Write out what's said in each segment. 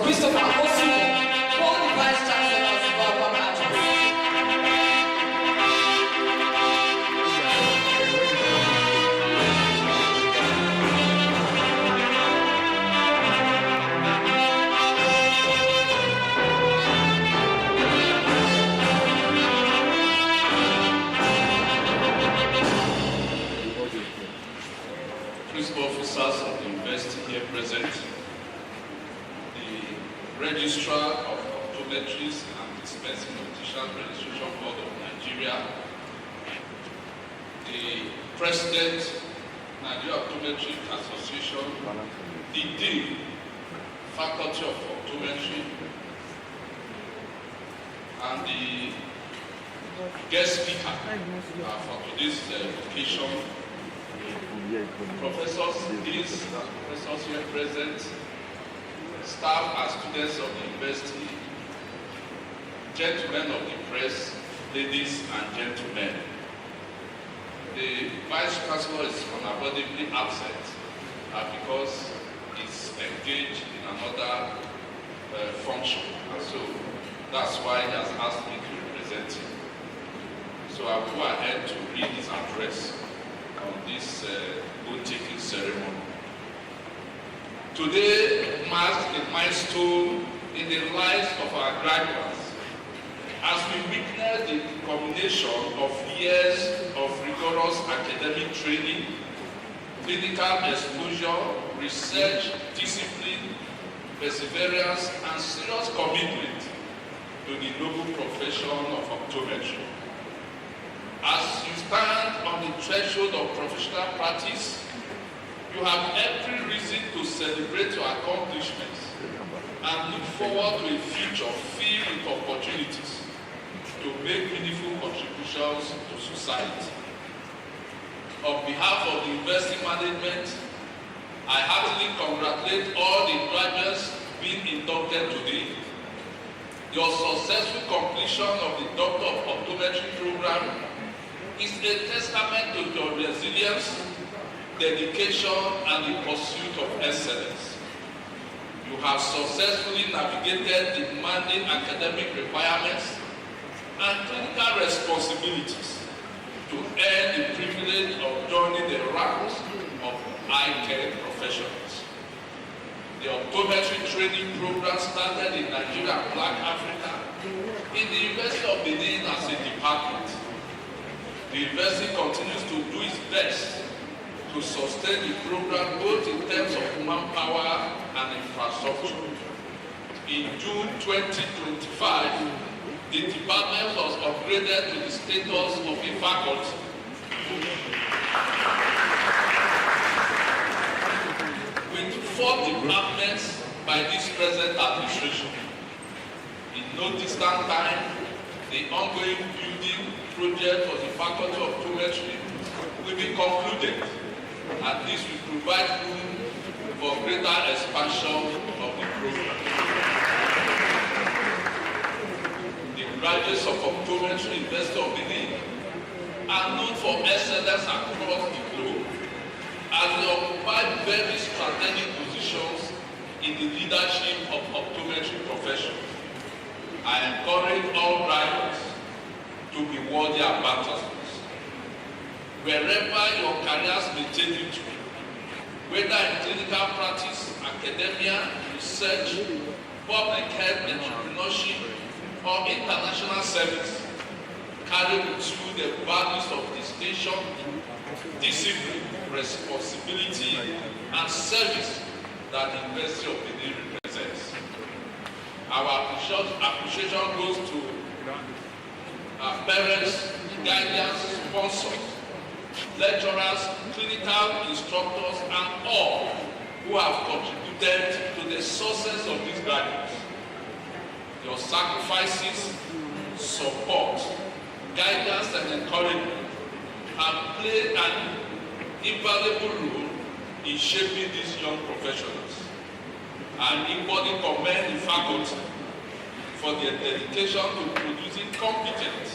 Principal officers of the university here present, the Registrar of Optometry and Dispensing Optician Registration Board of Nigeria, the President, Nigeria Optometry Association, the Dean, Faculty of Optometry, and the guest speaker for today's occasion, professors, deans, and professors here present, staff and students of the university, gentlemen of the press, ladies and gentlemen. The Vice Chancellor is unavoidably absent because he's engaged in another function, and so that's why he has asked me to represent him. So I will go ahead to read his address on this oath-taking ceremony. Today marks a milestone in the lives of our graduates as we witness the culmination of years of rigorous academic training, clinical exposure, research, discipline, perseverance, and serious commitment to the noble profession of optometry. As you stand on the threshold of professional practice, you have every reason to celebrate your accomplishments and look forward to a future filled with opportunities to make meaningful contributions to society. On behalf of the university management, I heartily congratulate all the graduates being inducted today. Your successful completion of the Doctor of Optometry program is a testament to your resilience, dedication, and the pursuit of excellence. You have successfully navigated demanding academic requirements and clinical responsibilities to earn the privilege of joining the ranks of eye-care professionals. The optometry training program started in Nigeria and Black Africa in the University of Benin as a department. The university continues to do its best to sustain the program both in terms of manpower and infrastructure. In June 2025, the department was upgraded to the status of a faculty. With 4 departments by this present administration. In no distant time, the ongoing building project for the Faculty of Optometry will be concluded, and this will provide room for greater expansion of the program. The graduates of Optometry University of Benin are known for excellence across the globe, as they occupy very strategic positions in the leadership of optometry profession. I encourage all graduates to be worthy ambassadors. Wherever your careers may take you to, whether in clinical practice, academia, research, public health, entrepreneurship, or international service, carry with you the values of distinction, discipline, responsibility, and service that the University of Benin represents. Our appreciation goes to our parents, guardians, sponsors, lecturers, clinical instructors, and all who have contributed to the success of these graduates. Your sacrifices, support, guidance, and encouragement have played an invaluable role in shaping these young professionals. I equally commend the faculty for their dedication to producing competent,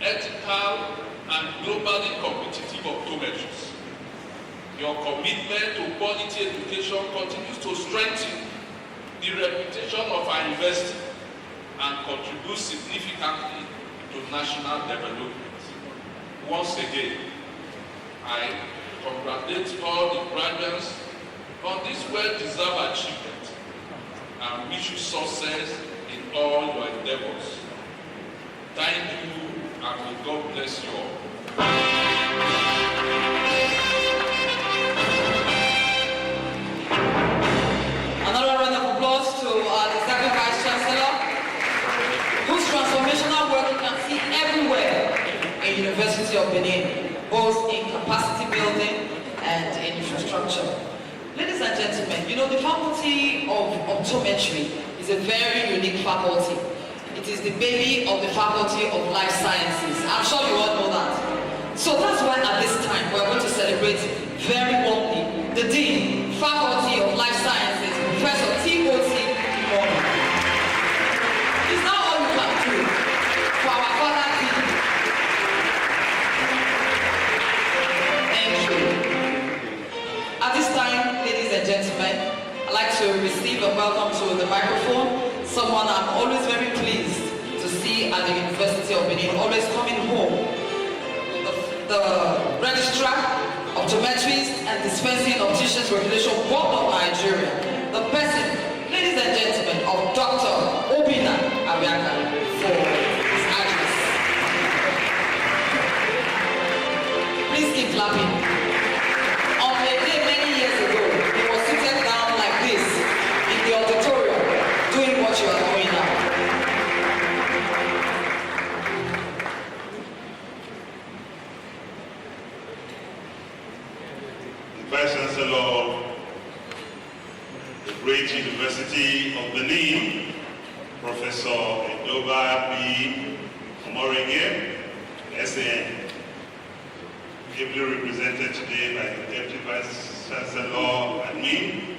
ethical, and globally competitive optometrists. Your commitment to quality education continues to strengthen the reputation of our university and contribute significantly to national development. Once again, I congratulate all the graduates on this well-deserved achievement and wish you success in all your endeavors. Thank you, and may God bless you all. Another round of applause to our distinguished Vice Chancellor, whose transformational work you can see everywhere in University of Benin, both in capacity building and in infrastructure. Ladies and gentlemen, you know the Faculty of Optometry is a very unique faculty. It is the baby of the Faculty of Life Sciences. I'm sure you all know that. So that's why at this time we're going to celebrate very warmly the Dean, Faculty of Life Sciences, Professor T.O.T. Morgan. It's not all you can do for our father Dean. Thank you. At this time, ladies and gentlemen, I'd like to receive and welcome to the microphone someone I'm always very pleased to see at the University of Benin, always coming home. The Registrar, Optometrist and Dispensing Opticians Regulation Board of Nigeria. The person, ladies and gentlemen, of Dr. Obina Abiaka for his address. Please keep clapping. On a day many years ago, he was seated down like this in the auditorium, doing what you are doing now. Vice Chancellor, the great University of Benin, Professor Edoba B. Omorenge, SAN, ably represented today by the Deputy Vice Chancellor and me,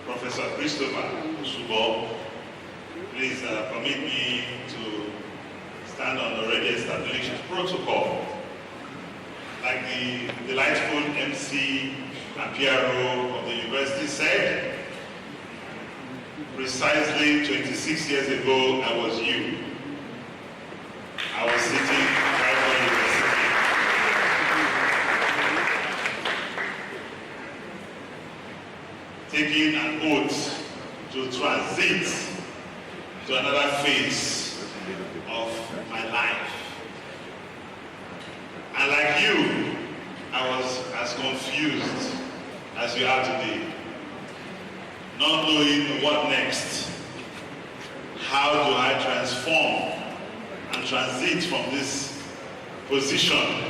Professor Christopher Subo. Please permit me to stand on the already established protocol. Like the delightful MC and PRO of the university said, precisely 26 years ago, I was you. I was sitting right on the university, taking an oath to transit to another phase of my life. And like you, I was as confused as you are today, not knowing what next. How do I transform and transit from this position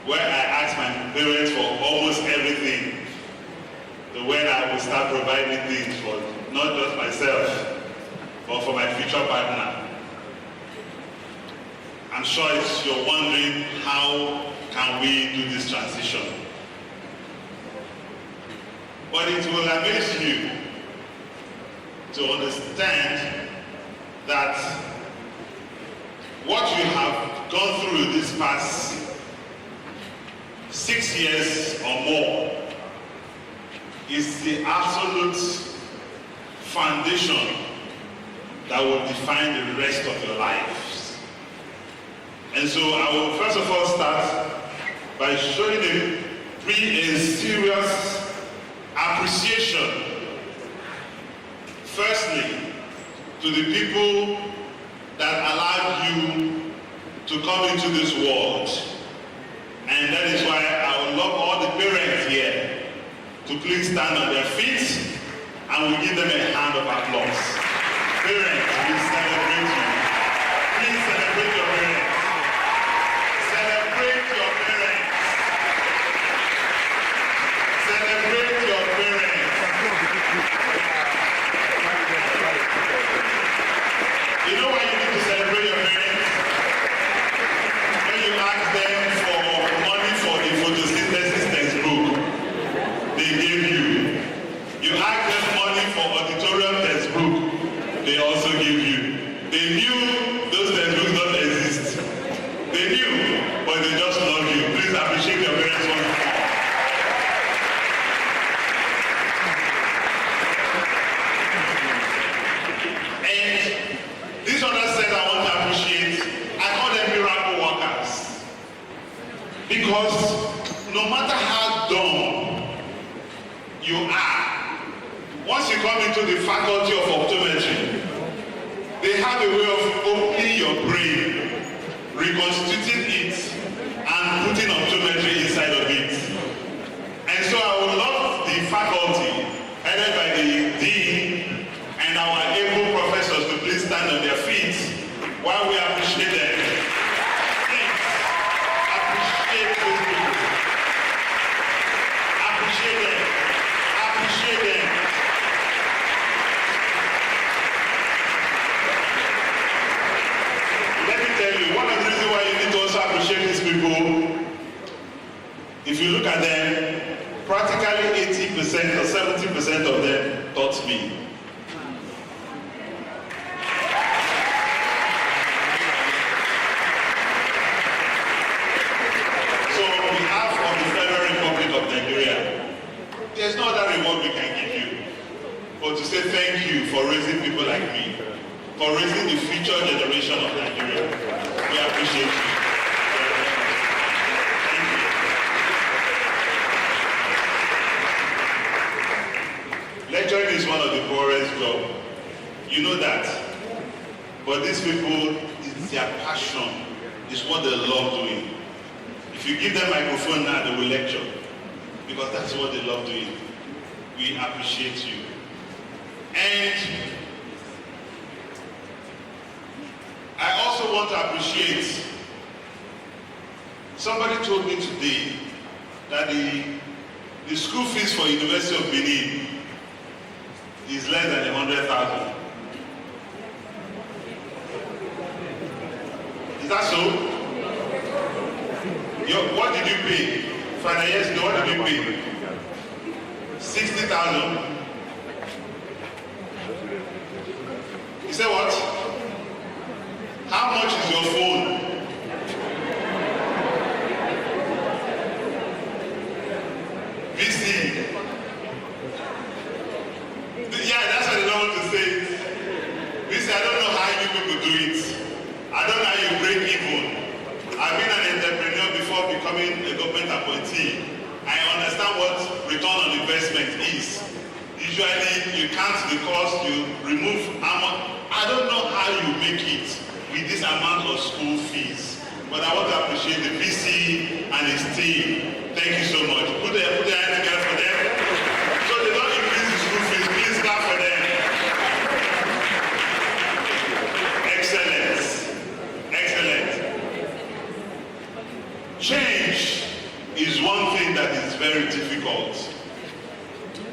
where I ask my parents for almost everything to when I will start providing things for not just myself, but for my future partner. I'm sure you're wondering, how can we do this transition? But it will amaze you to understand that what you have gone through this past 6 years or more is the absolute foundation that will define the rest of your life. And so I will first of all start by showing a serious appreciation, firstly, to the people that allowed you to come into this world. And that is why I would love all the parents here to please stand on their feet and we'll give them a hand of applause. Parents, we celebrate you. Please celebrate your parents. Celebrate your parents. Celebrate your parents. You know why you need to celebrate your parents? When you ask them for money for the photosynthesis textbook, they gave you. You ask them money for auditorium textbook, they also give you. They Because no matter how dumb you are, once you come into the faculty of optometry, they have a way of opening your brain, reconstituting it, and putting optometry inside of it. And so I would love the faculty, headed by the dean and our able professors, to please stand on their feet while we appreciate them. Please, appreciate those people. Appreciate them. Appreciate them. Let me tell you, one of the reasons why you need to also appreciate these people, if you look at them, practically 80% or 70% of them taught me. So on behalf of the Federal Republic of Nigeria, there's no other reward we can give you but to say thank you for raising people like me, for raising the future generation of Nigeria. We appreciate you. Lecturing is one of the poorest jobs. You know that. But these people, it's their passion. It's what they love doing. If you give them a microphone now, they will lecture. Because that's what they love doing. We appreciate you. And I also want to appreciate, somebody told me today that the school fees for University of Benin is less than 100,000. Is that so? What did you pay? 5 years ago, what did you pay? 60,000. You say what? How much is your phone? VC. Yeah, that's what I don't want to say. VC, I don't know how you people do it. I don't know how you break even. I've been an entrepreneur before becoming a government appointee. I understand what return on investment is. Usually you count the cost, you remove amount. I don't know how you make it with this amount of school fees. But I want to appreciate the VC and his team. Thank you so much. Put their hands together for them. So they don't increase the school fees. Please clap for them. Excellent. Excellent. Change is one thing that is very difficult.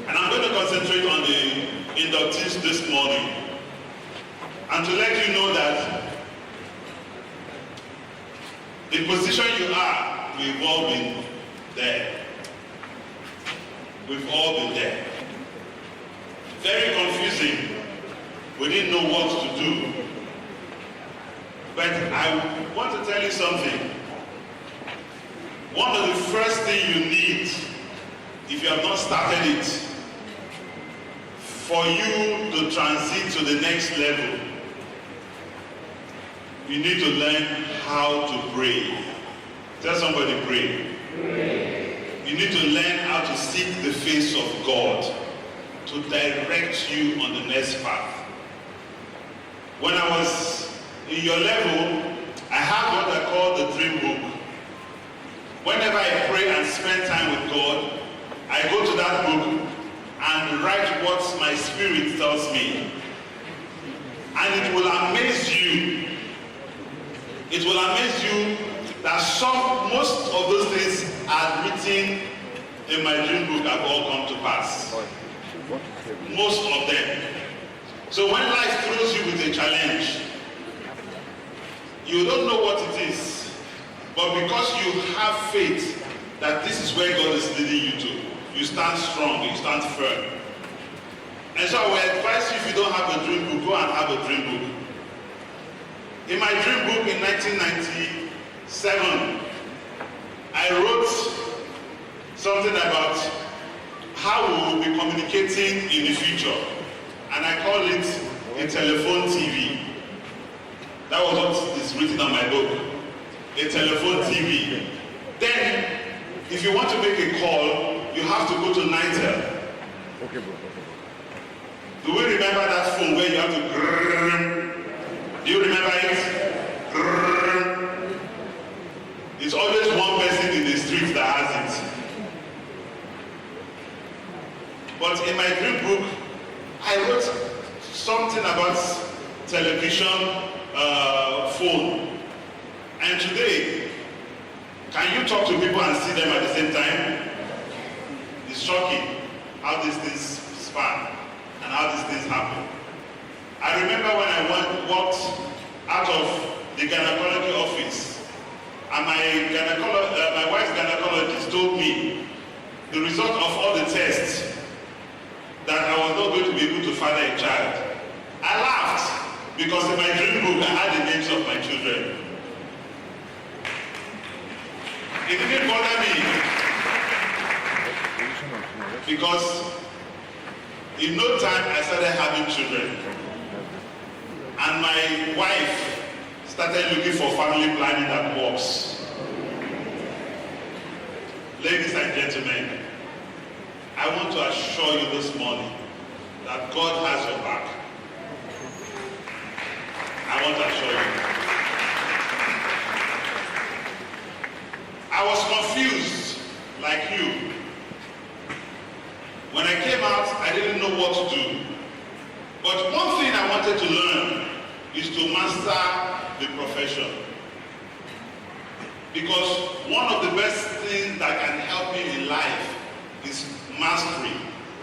And I'm going to concentrate on the inductees this morning. And to let you know that the position you are, we've all been there. We've all been there. Very confusing. We didn't know what to do. But I want to tell you something. One of the first things you need, if you have not started it, for you to transit to the next level, you need to learn how to pray. Tell somebody, pray. You need to learn how to seek the face of God to direct you on the next path. When I was in your level, I have what I call the dream book. Whenever I pray and spend time with God, I go to that book and write what my spirit tells me. And it will amaze you. It will amaze you that most of those things are written in my dream book have all come to pass. Most of them. So when life throws you with a challenge, you don't know what it is. But because you have faith that this is where God is leading you to, you stand strong, you stand firm. And so I would advise you, if you don't have a dream book, go and have a dream book. In my dream book in 1997, I wrote something about how we will be communicating in the future. And I call it a telephone TV. That was what is written on my book. A telephone TV. Then if you want to make a call, you have to go to NITEL. Okay, bro. Do we remember that phone where you have to grrrr? Do you remember it? Grrrr. It's always one person in the street that has it. But in my dream book, I wrote something about television, phone. And today, can you talk to people and see them at the same time? It's shocking how these things span and how these things happen. I remember when I walked out of the gynecology office, and my wife's gynecologist told me the result of all the tests that I was not going to be able to father a child. I laughed because in my dream book I had the names of my children. It didn't bother me because in no time I started having children, and my wife started looking for family planning that works. Ladies and gentlemen, I want to assure you this morning that God has your back. I want to assure you. I was confused like you. When I came out, I didn't know what to do. But one thing I wanted to learn is to master the profession. Because one of the best things that can help me in life is mastery.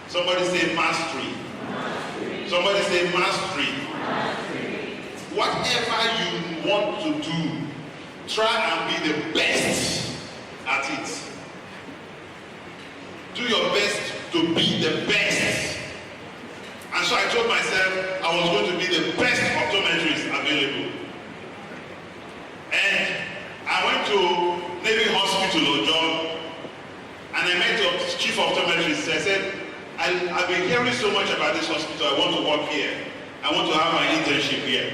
Somebody say mastery. Mastery. Somebody say mastery. Mastery. Whatever you want to do, try and be the best at it. Do your best to be the best. And so I told myself I was going to be the best optometrist available. And I went to Navy Hospital or job, and I met the chief optometrist. I said, I've been hearing so much about this hospital. I want to work here. I want to have my internship here.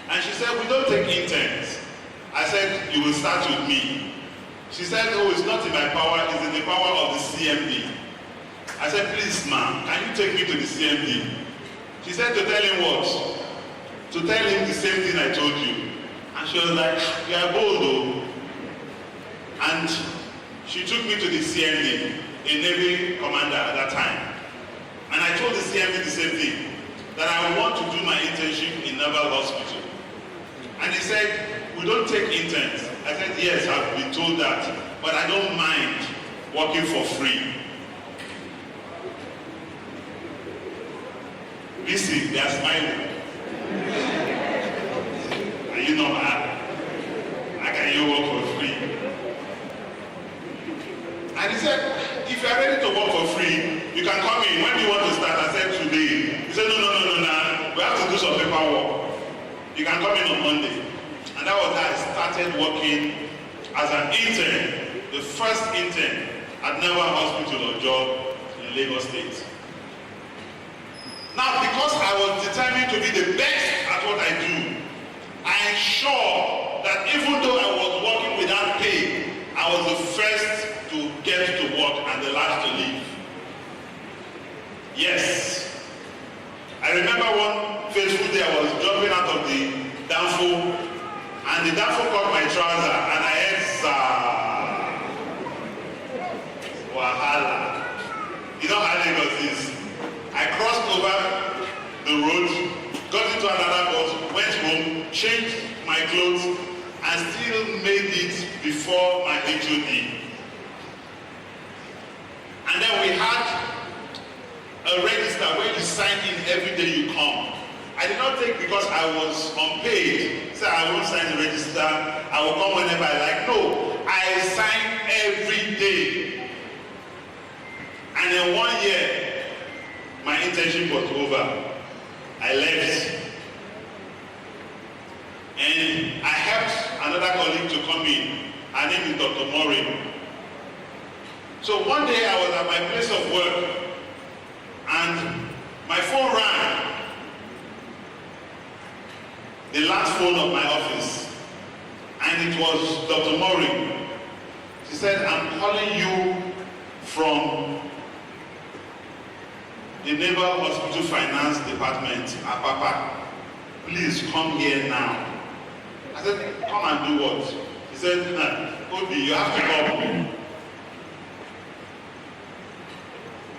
And she said, we don't take interns. I said, you will start with me. She said, oh, it's not in my power. It's in the power of the CMD. I said, please, ma'am, can you take me to the CMD? She said, to tell him what? To tell him the same thing I told you. And she was like, you are bold though. And she took me to the CMD, a Navy commander at that time. And I told the CMD the same thing, that I want to do my internship in Naval Hospital. And he said, we don't take interns. I said, yes, I've been told that, but I don't mind working for free. Listen, they are smiling. Are you not mad? How can you work for free? And he said, if you are ready to work for free, you can come in. When do you want to start? I said, today. He said, no. We have to do some paperwork. You can come in on Monday. And that was how I started working as an intern, the first intern at Naval Hospital or job in Lagos State. Now, because I was determined to be the best at what I do, I ensured that even though I was working without pay, I was the first to get to work and the last to leave. Yes. I remember one fateful day I was jumping out of the danfo, and the danfo caught my trouser, and I heard wahala. You know how Lagos is. I crossed over the road, got into another bus, went home, changed my clothes, and still made it before my HOD. And then we had a register where you sign in every day you come. I did not take because I was unpaid. So I won't sign the register, I will come whenever I like. No, I sign every day. And in 1 year, my internship was over. I left. And I helped another colleague to come in. Her name is Dr. Morin. So one day I was at my place of work and my phone rang. The last phone of my office. And it was Dr. Morin. She He said, I'm calling you from the Naval Hospital Finance Department, Apapa. Please come here now. I said, come and do what? He said, nah, Obi, you have to come.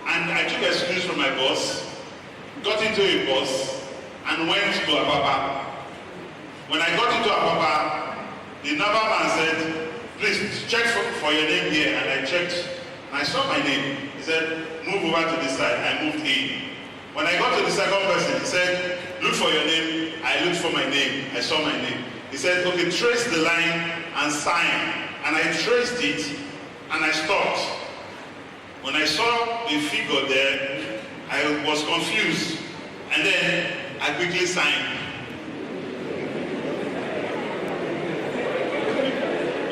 And I took excuse from my boss, got into a bus, and went to Apapa. When I got into Apapa, the naval man said, please check for your name here. And I checked, and I saw my name. He said, move over to this side. I moved in. When I got to the second person, he said, look for your name. I looked for my name. I saw my name. He said, okay, trace the line and sign. And I traced it, and I stopped. When I saw the figure there, I was confused. And then I quickly signed.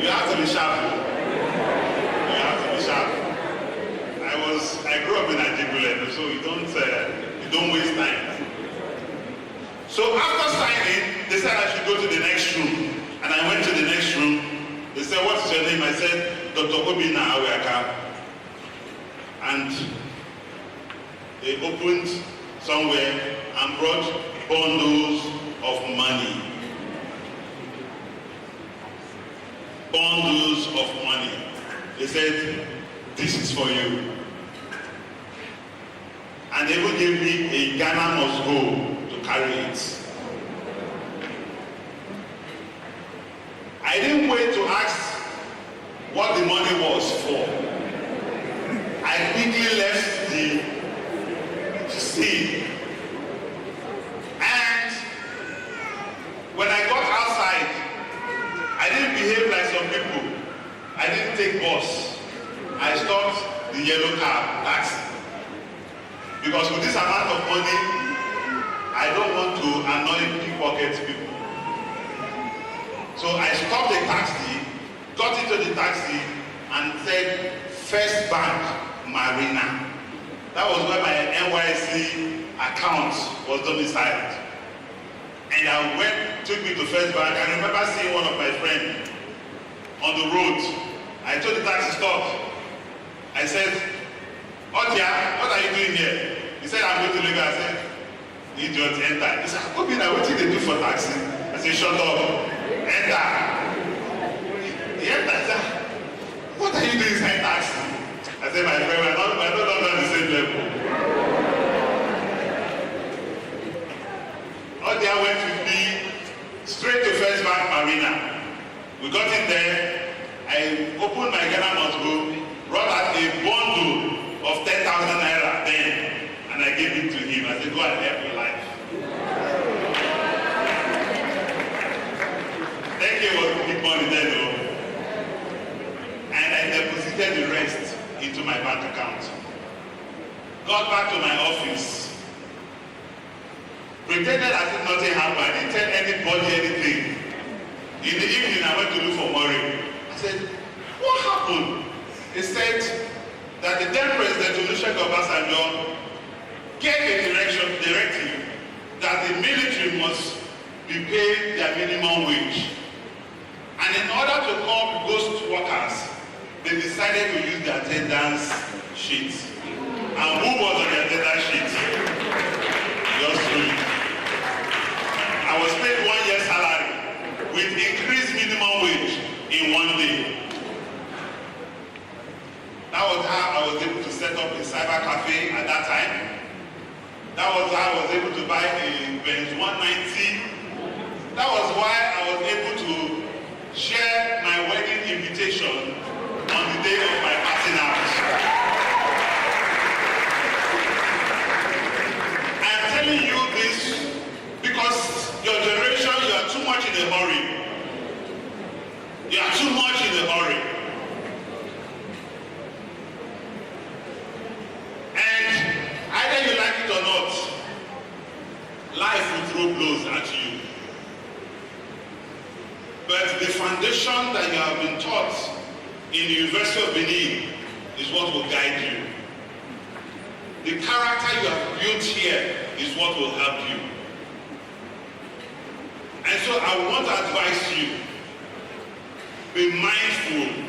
You have to be sharp. You have to be sharp. I grew up in Ajigule, so you don't waste time. So after signing, they said I should go to the next room. And I went to the next room. They said, what's your name? I said, Dr. Obina Aweka. And they opened somewhere and brought bundles of money. Bundles of money. They said, this is for you. And they even gave me a Ghana must go to carry it. I didn't wait to ask what the money was for. I quickly left the scene. And when I got outside, I didn't behave like some people. I didn't take bus. I stopped the yellow cab taxi. Because with this amount of money, I don't want to annoy pickpocket people. So I stopped the taxi, got into the taxi, and said, First Bank Marina. That was where my NYC account was domiciled. And I took me to First Bank. I remember seeing one of my friends on the road. I told the taxi stop. I said, Otia, what are you doing here? He said, I'm going to Lagos. I said, idiot, enter. He said, Obina, what did they do for taxi? I said, shut up. Enter. He entered. I said, what are you doing inside taxi? I said, my friend, we're no longer on the same level. Otia went with me straight to First Bank Marina. We got in there. I opened my Ghana must go, brought out a bundle of 10,000 naira then, and I gave it to him. I said, go and help your life. Thank you for big money then, though. And I deposited the rest into my bank account. Got back to my office. Pretended as if nothing happened. I didn't tell anybody anything. In the evening, I went to look for Murray. I said, what happened? He said that the then President Olusegun Obasanjo gave a directive that the military must be paid their minimum wage. And in order to cope ghost workers, they decided to use the attendance sheet. And who was on the attendance sheet? Just truly. I was paid 1 year's salary with increased minimum wage in 1 day. That was how I was able to set up a cyber cafe at that time. That was how I was able to buy a Benz 190. That was why I was able to share my wedding invitation on the day of my passing out. I'm telling you this because your generation, you are too much in a hurry. You are too much in a hurry. And either you like it or not, life will throw blows at you. But the foundation that you have been taught in the University of Benin is what will guide you. The character you have built here is what will help you. And so I want to advise you, be mindful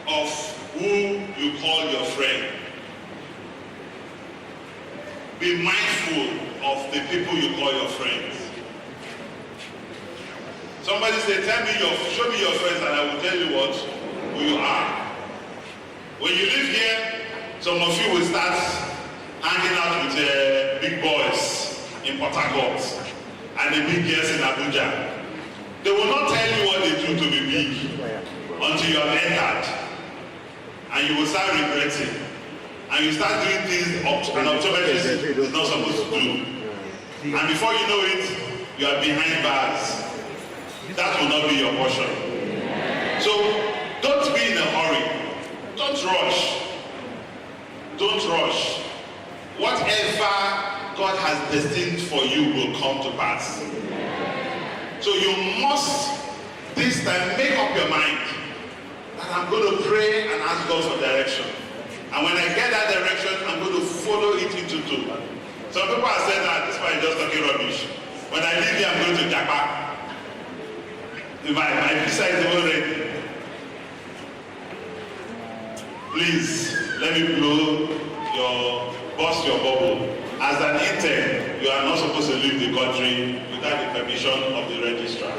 of be mindful of the people you call your friends. Somebody say, show me your friends and I will tell you what, who you are. When you live here, some of you will start hanging out with big boys in Port Harcourt and the big girls in Abuja. They will not tell you what they do to be big until you have entered. And you will start regretting. And you start doing things an optometrist is not supposed to do. And before you know it, you are behind bars. That will not be your portion. So don't be in a hurry. Don't rush. Don't rush. Whatever God has destined for you will come to pass. So you must this time make up your mind that I'm going to pray and ask God for direction. And when I get that direction, I'm going to follow it into two. Some people are saying that this one is just talking rubbish. When I leave here, I'm going to Japan. My visa is even ready. Please, let me burst your bubble. As an intern, you are not supposed to leave the country without the permission of the registrar.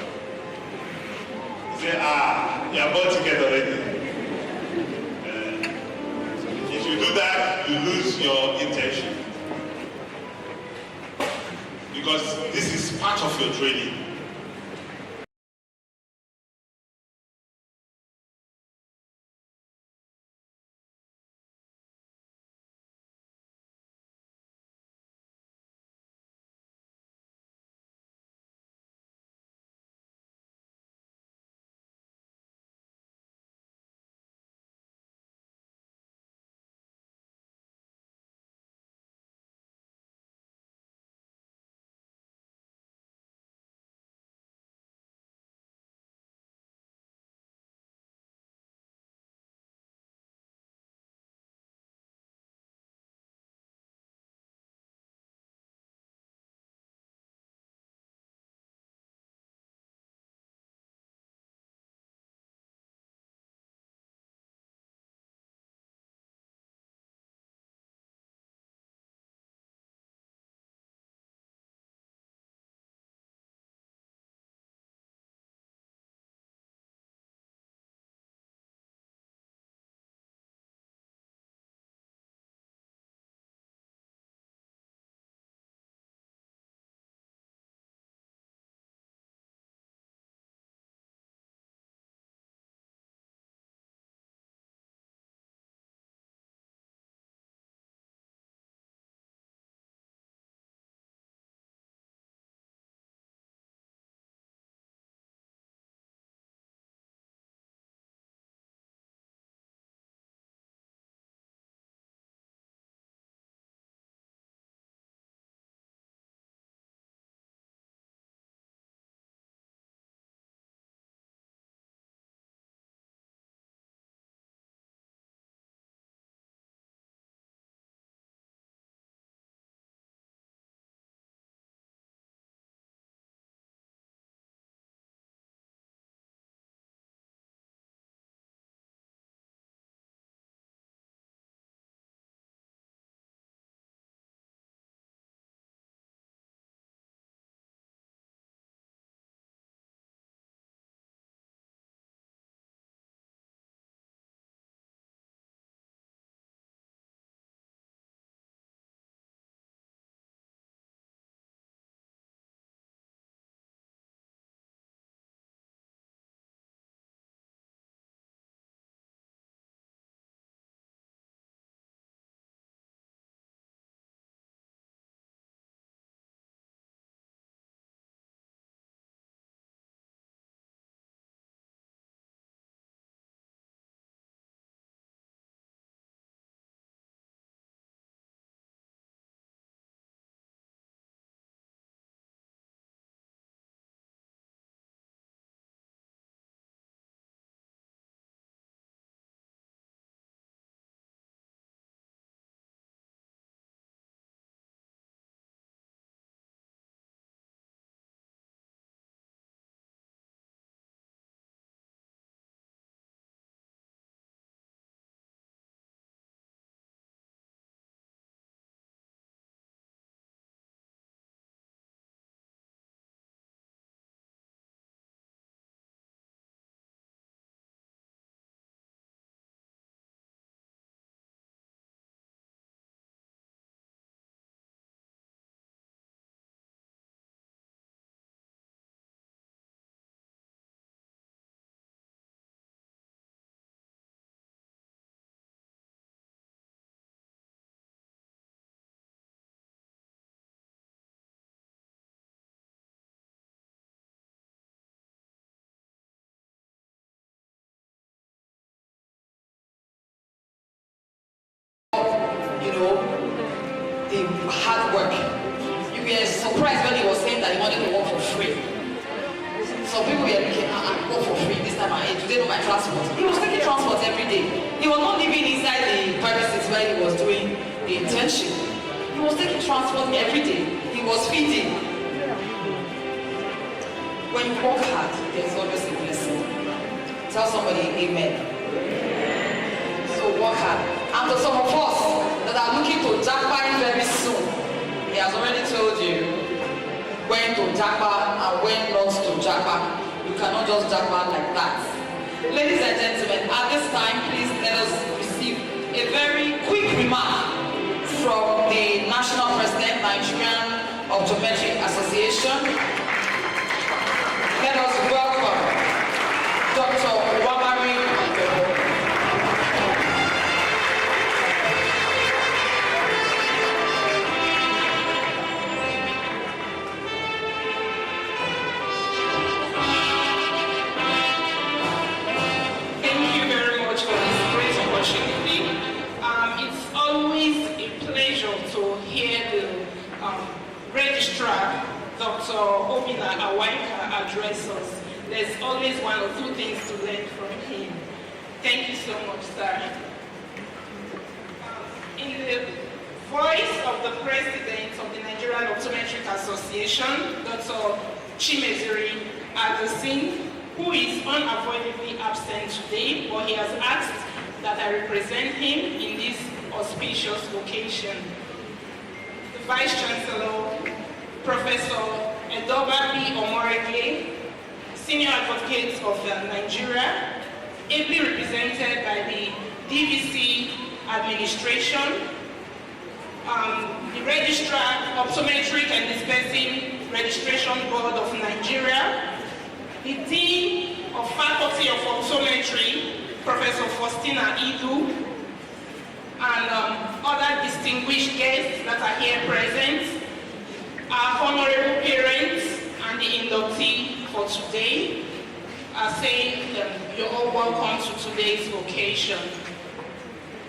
You say, you have bought ticket already. If you do that, you lose your intention. Because this is part of your training. the hard work. You were surprised when he was saying that he wanted to work for free. Some people were looking at work for free this time and do they know my transport? He was taking transport every day. He was not living inside the premises where he was doing the internship. He was taking transport every day. He was feeding. When you work hard, there's always a blessing. Tell somebody amen. So work hard. And to some of us that are looking to jackpot very soon, he has already told you when to jackpot and when not to jackpot. You cannot just jackpot like that. Ladies and gentlemen, at this time, please let us receive a very quick remark from the National President, Nigerian Optometry Association. Let us welcome Dr. Wamari. Thank you very much for this great opportunity. It's always a pleasure to hear the registrar, Dr. Obina Awaika, address us. There's always one or two things to learn from him. Thank you so much, sir. In the voice of the President of the Nigerian Optometric Association, Dr. Chimeziri Adesin, who is unavoidably absent today, but he has asked that I represent him in this auspicious occasion. The Vice Chancellor, Professor Edobali Omorege, Senior Advocate of Nigeria, ably represented by the DVC administration, the Registrar, Optometric and Dispensing Registration Board of Nigeria, the Dean of Faculty of Optometry, Professor Faustina Idu, and other distinguished guests that are here present, our honorable parents and the inductee for today. I say you're all welcome to today's occasion.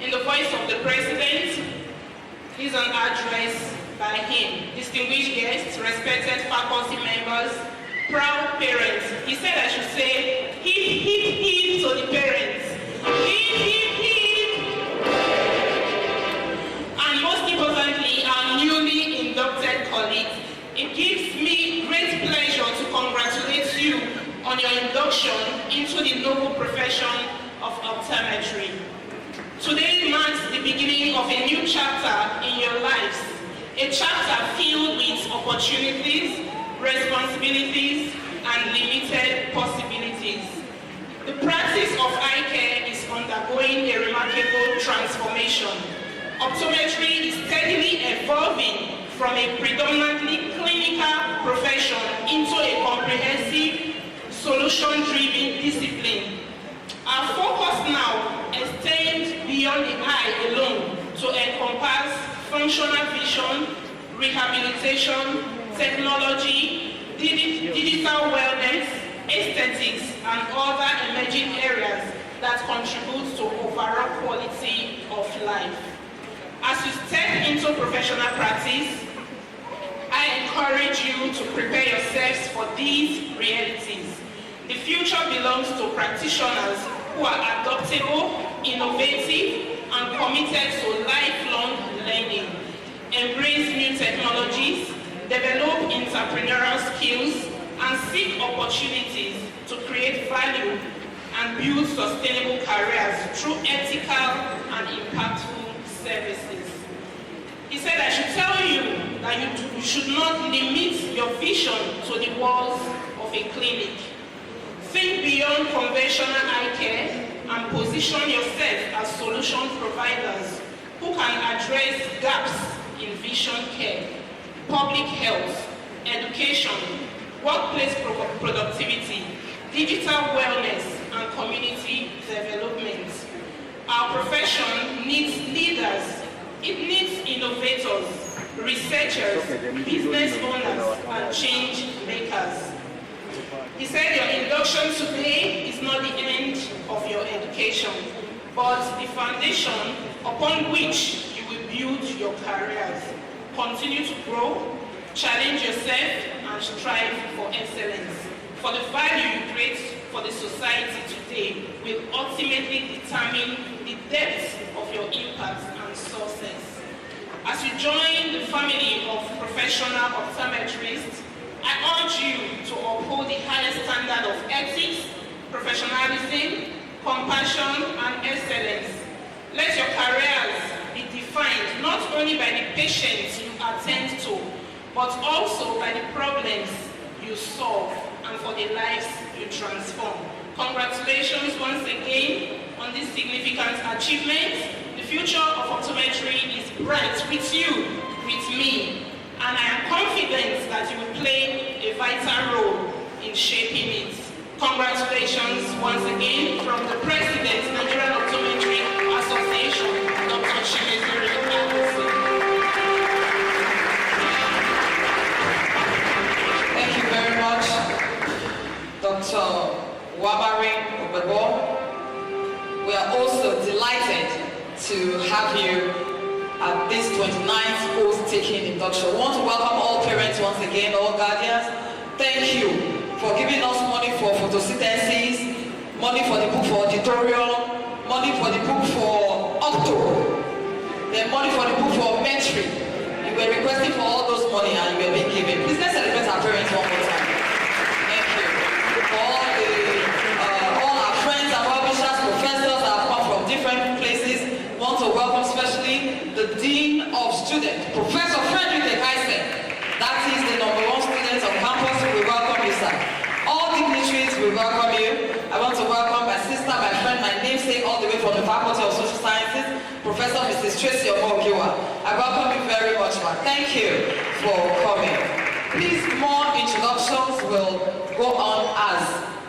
In the voice of the President, is an address by him. Distinguished guests, respected faculty members, proud parents. He said I should say, hip, hip, hip to the parents. Hip, hip, hip. And most importantly, our newly inducted colleagues. It gives me great pleasure to congratulate you on your induction into the noble profession of optometry. Today marks the beginning of a new chapter in your lives, a chapter filled with opportunities, responsibilities, and limited possibilities. The practice of eye care is undergoing a remarkable transformation. Optometry is steadily evolving from a predominantly clinical profession into a comprehensive, solution-driven discipline. Our focus now extends beyond the eye alone to encompass functional vision, rehabilitation, technology, digital wellness, aesthetics, and other emerging areas that contribute to overall quality of life. As you step into professional practice, I encourage you to prepare yourselves for these realities. The future belongs to practitioners who are adaptable, innovative, and committed to lifelong learning. Embrace new technologies, develop entrepreneurial skills, and seek opportunities to create value and build sustainable careers through ethical and impactful services. He said, I should tell you that you should not limit your vision to the walls of a clinic. Think beyond conventional eye care and position yourself as solution providers who can address gaps in vision care, public health, education, workplace productivity, digital wellness, and community development. Our profession needs leaders, it needs innovators, researchers, business owners, and change makers. He said your induction today is not the end of your education, but the foundation upon which you will build your careers. Continue to grow, challenge yourself, and strive for excellence. For the value you create for the society today will ultimately determine the depth of your impact and success. As you join the family of professional optometrists, I urge you to uphold the highest standard of ethics, professionalism, compassion, and excellence. Let your careers be defined not only by the patients you attend to, but also by the problems you solve and for the lives you transform. Congratulations once again on this significant achievement. The future of optometry is bright with you, with me, and I am confident that you will play a vital role in shaping it. Congratulations once again from the President, Nigerian Optometry Association, Dr. Chimeziri Agosi. Thank you very much, Dr. Wabari Obebo. We are also delighted to have you at this 29th post-taking induction. We want to welcome all parents once again, all guardians. Thank you for giving us money for photosynthesis, money for the book for auditorium, money for the book for Opto, then money for the book for Optometry. You were requesting for all those money and you were being given. Please let's celebrate our parents one more time. Thank you. For all our friends and publishers, professors that have come from different places, we want to welcome especially the Dean of Students, Professor Frederick Ekaisen. That is the #1 student on campus. We welcome you, sir. All dignitaries, we welcome you. I want to welcome my sister, my friend, my namesake, all the way from the Faculty of Social Sciences, Professor Mrs. Tracy Omokiwa. I welcome you very much, ma'am. Thank you for coming. Please, more introductions will go on as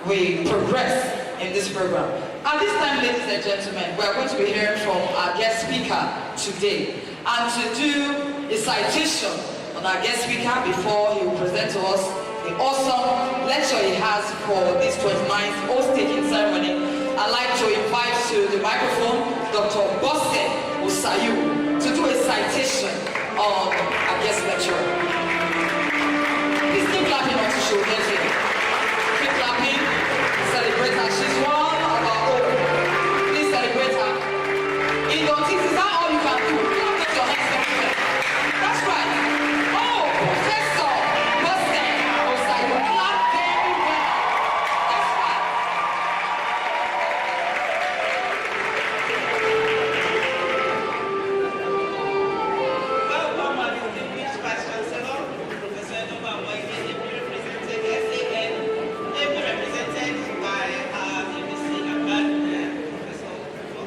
we progress in this program. At this time, ladies and gentlemen, we are going to be hearing from our guest speaker today. And to do a citation on our guest speaker before he will present to us the awesome lecture he has for this 29th oath-taking ceremony, I'd like to invite to the microphone Dr. Bose Osayu to do a citation on our guest lecturer. Please keep clapping on to show them. Keep clapping. Celebrate her. She's one of our own. Please celebrate her. In your teeth, is that all you can do? Clap with your hands everywhere. That's right. Oh, Professor Bose Osayu. Clap very well. That's right. Welcome as distinguished Vice Chancellor, Professor Enoba Amoyede, represented SAN, represented by UBC and Professor Omo.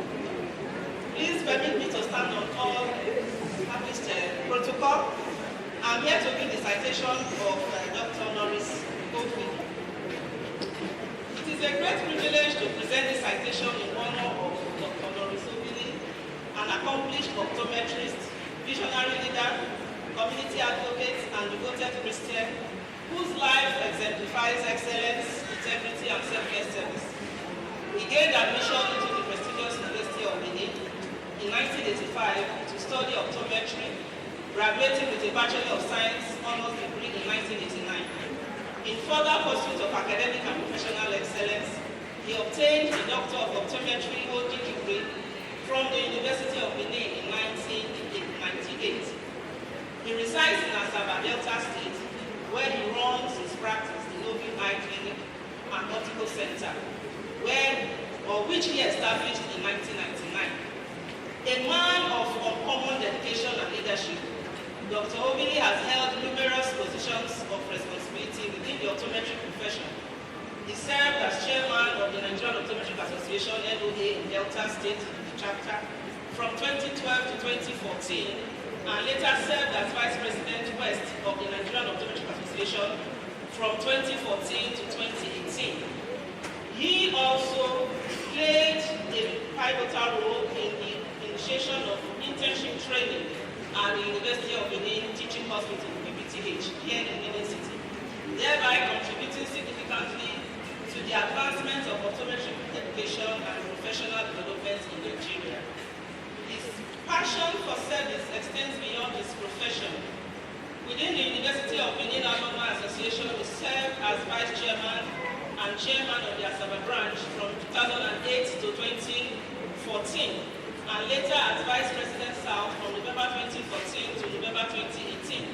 Please permit me to stand on all established protocol. I'm here to give the citation of Dr. Norris Goldwyn. It is a great privilege to present this citation in honor of Dr. Norris Goldwyn, an accomplished optometrist, visionary leader, community advocate, and devoted Christian, whose life exemplifies excellence, integrity, and selfless service. He gained admission into the prestigious University of Benin in 1985 to study optometry, graduating with a Bachelor of Science honors degree in 1989. In further pursuit of academic and professional excellence, he obtained the Doctor of Optometry OD degree from the University of Benin in 1998. He resides in Asaba, Delta State, where he runs his practice, the Novi Eye Clinic and Optical Center, which he established in 1999. A man of uncommon dedication and leadership, Dr. Obili has held numerous positions of responsibility within the optometry profession. He served as chairman of the Nigerian Optometry Association, NOA, in Delta State chapter from 2012 to 2014, and later served as Vice President West of the Nigerian Optometry Association from 2014 to 2018. He also played a pivotal role in the initiation of internship training at the University of Benin Teaching Hospital, UBTH, here in Benin City, thereby contributing significantly to the advancement of optometry education and professional development in Nigeria. His passion for service extends beyond his profession Within the University of Benin Alumni Association, we served as Vice Chairman and Chairman of the Asaba branch from 2008 to 2014, and later as Vice President South from November 2014 to November 2018.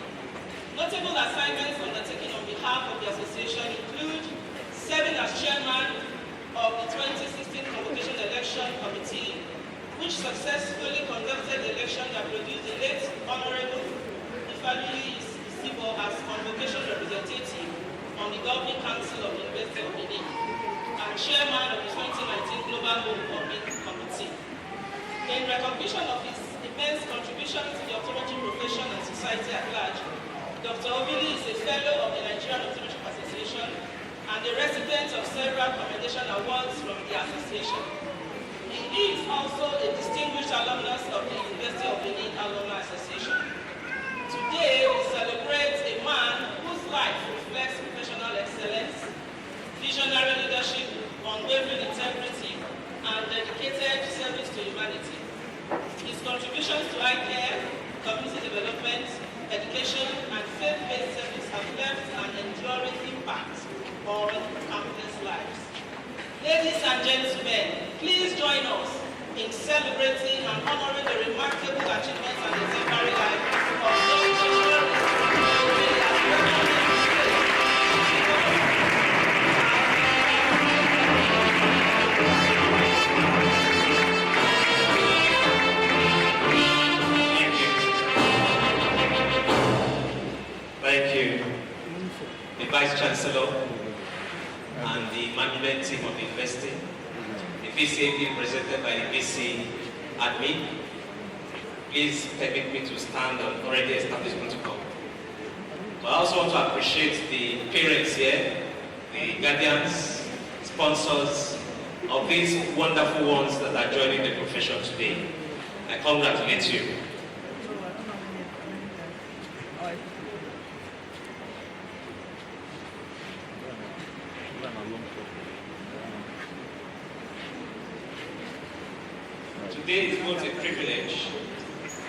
Notable assignments undertaken on behalf of the association include serving as Chairman of the 2016 Convocation Election Committee, which successfully conducted the election that produced the late Honorable Ifaluli Isibo as Convocation Representative on the Governing Council of the University of Benin, and Chairman of the 2019 Global Home Committee. In recognition of his immense contribution to the optometry profession and society at large, Dr. Obili is a fellow of the Nigerian Optometry Association and a recipient of several commendation awards from the association. He is also a distinguished alumnus of the University of Benin Alumni Association. Today, we celebrate a man whose life reflects professional excellence, visionary leadership, unwavering integrity, and dedicated service to humanity. His contributions to eye care, community development, education, and faith-based service have left an enduring impact on countless lives. Ladies and gentlemen, please join us in celebrating and honoring the remarkable achievements and exemplary life of Dr. Thank you, the Vice Chancellor and the management team of the university, the VCA being presented by the VC admin. Please permit me to stand on already established protocol. But I also want to appreciate the parents here, the guardians, sponsors of these wonderful ones that are joining the profession today. I congratulate you. Today is both a privilege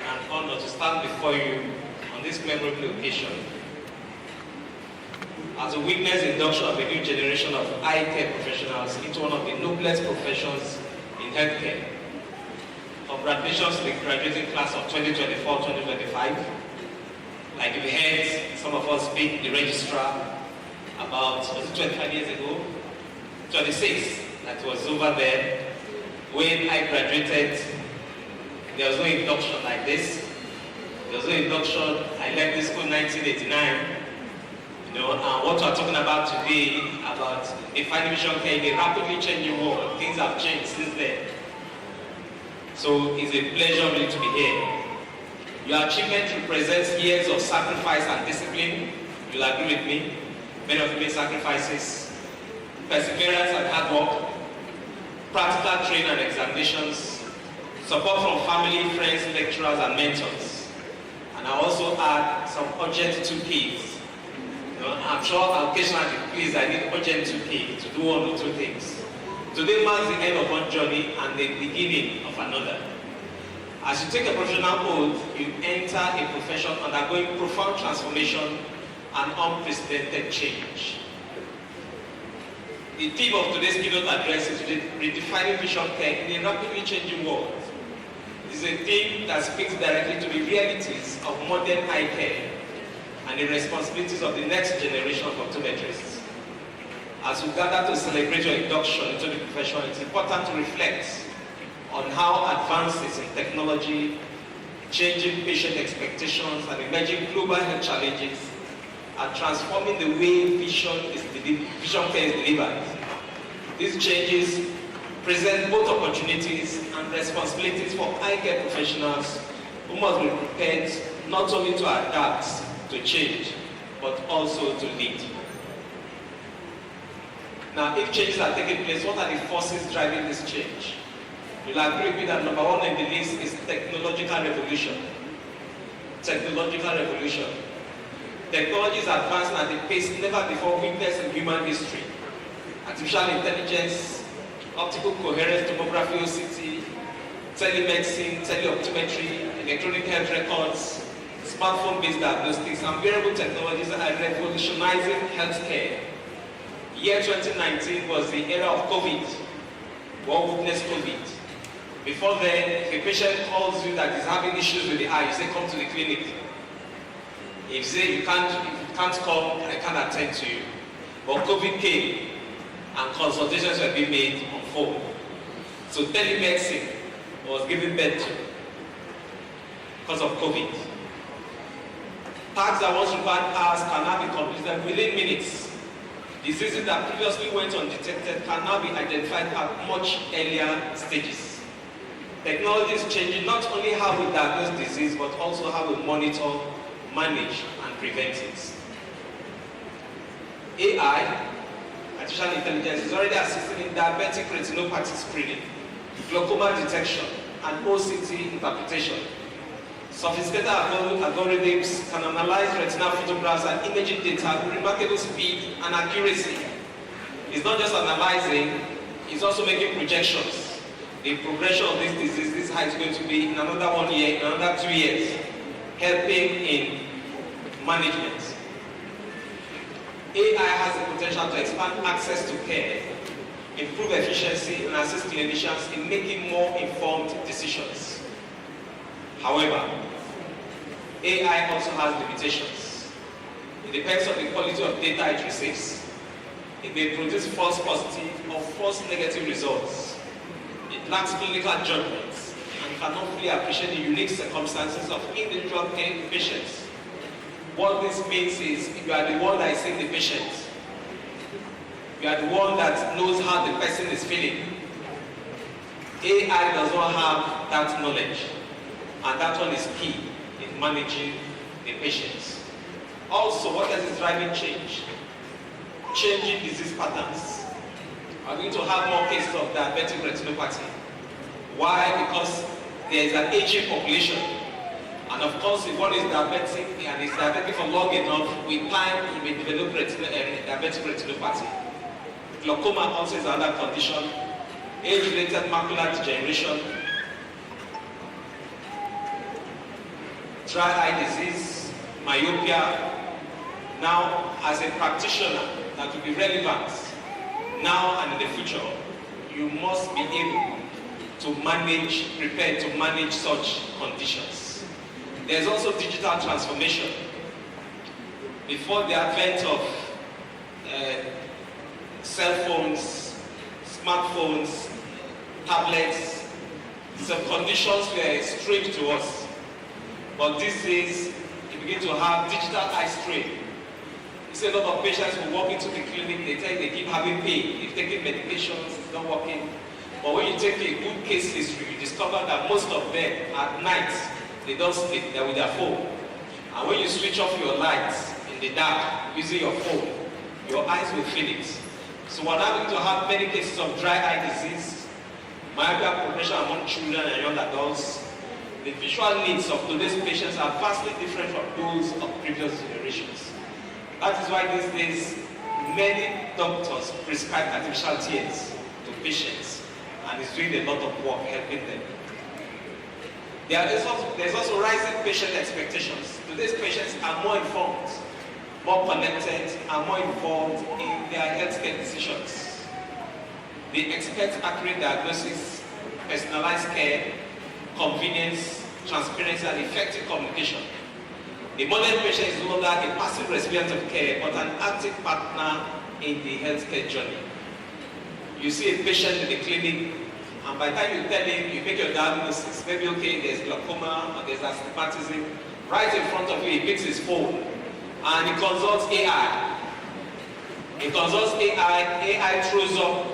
and honor to stand before you on this memorable occasion as we witness the induction of a new generation of eye care professionals into one of the noblest professions in healthcare. Congratulations to the graduating class of 2024-2025. Like we heard some of us speak, the registrar, about 25 years ago, 26, that was over there. When I graduated, there was no induction like this. There was no induction. I left this school in 1989. And what we're talking about today, about defining vision care in a rapidly changing world. Things have changed since then. So it's a pleasure really to be here. Your achievement represents years of sacrifice and discipline. You'll agree with me. Many of you made sacrifices, perseverance and hard work, practical training and examinations, support from family, friends, lecturers, and mentors. And I also add some urgent 2Ks. I'm sure occasionally, please, I need urgent 2K to do one or two things. Today marks the end of one journey and the beginning of another. As you take a professional oath, you enter a profession undergoing profound transformation and unprecedented change. The theme of today's keynote address is redefining vision care in a rapidly changing world. This is a theme that speaks directly to the realities of modern eye care and the responsibilities of the next generation of optometrists. As we gather to celebrate your induction into the profession, it's important to reflect on how advances in technology, changing patient expectations, and emerging global health challenges are transforming the way vision care is delivered. These changes present both opportunities and responsibilities for eye care professionals who must be prepared not only to adapt to change, but also to lead. Now, if changes are taking place, what are the forces driving this change? You'll agree with me that number one on the list is technological revolution. Technological revolution. Technology is advancing at a pace never before witnessed in human history. Artificial intelligence, optical coherence tomography OCT, telemedicine, teleoptometry, electronic health records, smartphone-based diagnostics, and wearable technologies are revolutionizing healthcare. Year 2019 was the era of COVID. We all witnessed COVID. Before then, if a patient calls you that is having issues with the eye, you say, come to the clinic. If you say you can't come, I can't attend to you. But COVID came and consultations were being made on phone. So telemedicine was given birth to because of COVID. Tasks that once required hours can now be completed within minutes. Diseases that previously went undetected can now be identified at much earlier stages. Technology is changing not only how we diagnose disease, but also how we monitor, manage, and prevent it. AI, artificial intelligence, is already assisting in diabetic retinopathy screening, glaucoma detection, and OCT interpretation. Sophisticated algorithms can analyze retinal photographs and imaging data with remarkable speed and accuracy. It's not just analyzing, it's also making projections. The progression of this disease, this height is going to be in another 1 year, in another 2 years, helping in management. AI has the potential to expand access to care, improve efficiency, and assist clinicians in making more informed decisions. However, AI also has limitations. It depends on the quality of data it receives. It may produce false positive or false negative results. It lacks clinical judgment and cannot fully appreciate the unique circumstances of individual patients. What this means is, if you are the one that is seeing the patient, you are the one that knows how the person is feeling. AI does not have that knowledge, and that one is key in managing the patients. Also, what else is driving change? Changing disease patterns. We're going to have more cases of diabetic retinopathy. Why? Because there is an aging population. And of course, if one is diabetic and is diabetic for long enough, with time he may develop diabetic retinopathy. Glaucoma also is another condition. Age-related macular degeneration. Dry eye disease, myopia. Now, as a practitioner, that will be relevant now and in the future, you must be able to manage, prepare to manage such conditions. There's also digital transformation. Before the advent of cell phones, smartphones, tablets, some conditions were strange to us. But these days, you begin to have digital eye strain. You see a lot of patients who walk into the clinic, they tell you they keep having pain. They've taken medications, it's not working. But when you take a good case history, you discover that most of them at night, they don't sleep, they're with their phone. And when you switch off your lights in the dark using your phone, your eyes will feel it. So we're now going to have many cases of dry eye disease, myopia progression among children and young adults. The visual needs of today's patients are vastly different from those of previous generations. That is why these days, many doctors prescribe artificial tears to patients and is doing a lot of work helping them. There's also rising patient expectations. Today's patients are more informed, more connected, and more involved in their healthcare decisions. They expect accurate diagnosis, personalized care, convenience, transparency, and effective communication. The modern patient is no longer a passive recipient of care, but an active partner in the healthcare journey. You see a patient in the clinic, and by the time you tell him, you make your diagnosis, maybe okay, there's glaucoma or there's astigmatism, right in front of you, he picks his phone and he consults AI. He consults AI, AI throws up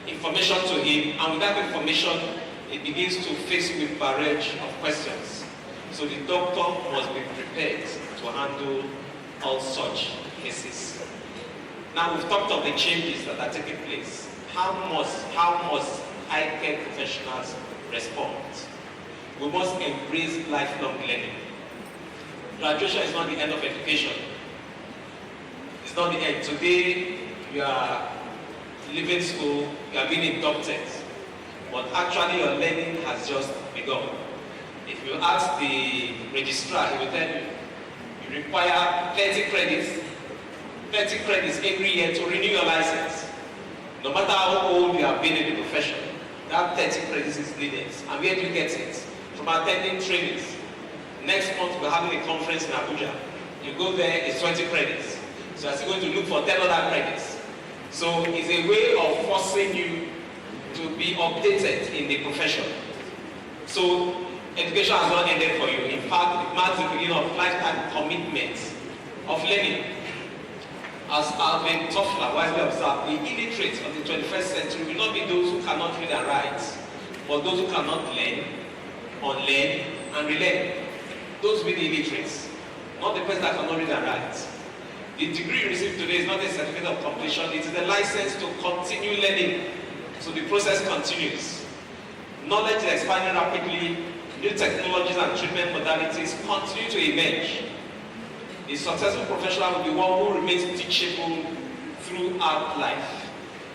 information to him, and with that information, it begins to face you with a barrage of questions. So the doctor must be prepared to handle all such cases. Now we've talked of the changes that are taking place. How must eye care professionals respond? We must embrace lifelong learning. Graduation is not the end of education. It's not the end. Today, you are leaving school, you are being inducted, but actually your learning has just begun. If you ask the registrar, he will tell you, you require 30 credits every year to renew your license. No matter how old you have been in the profession, that 30 credits is needed. And where do you get it? From attending trainings. Next month, we're having a conference in Abuja. You go there, it's 20 credits. So you're still going to look for 10 other credits. So it's a way of forcing you to be updated in the profession. So education has not ended for you. In fact, it marks the beginning of lifetime commitment of learning. As Alvin Toffler wisely observed, the illiterate of the 21st century will not be those who cannot read and write, but those who cannot learn, unlearn, and relearn. Those will be the illiterates, not the person that cannot read and write. The degree you receive today is not a certificate of completion, it is a license to continue learning. So the process continues. Knowledge is expanding rapidly, new technologies and treatment modalities continue to emerge. A successful professional will be one who remains teachable throughout life.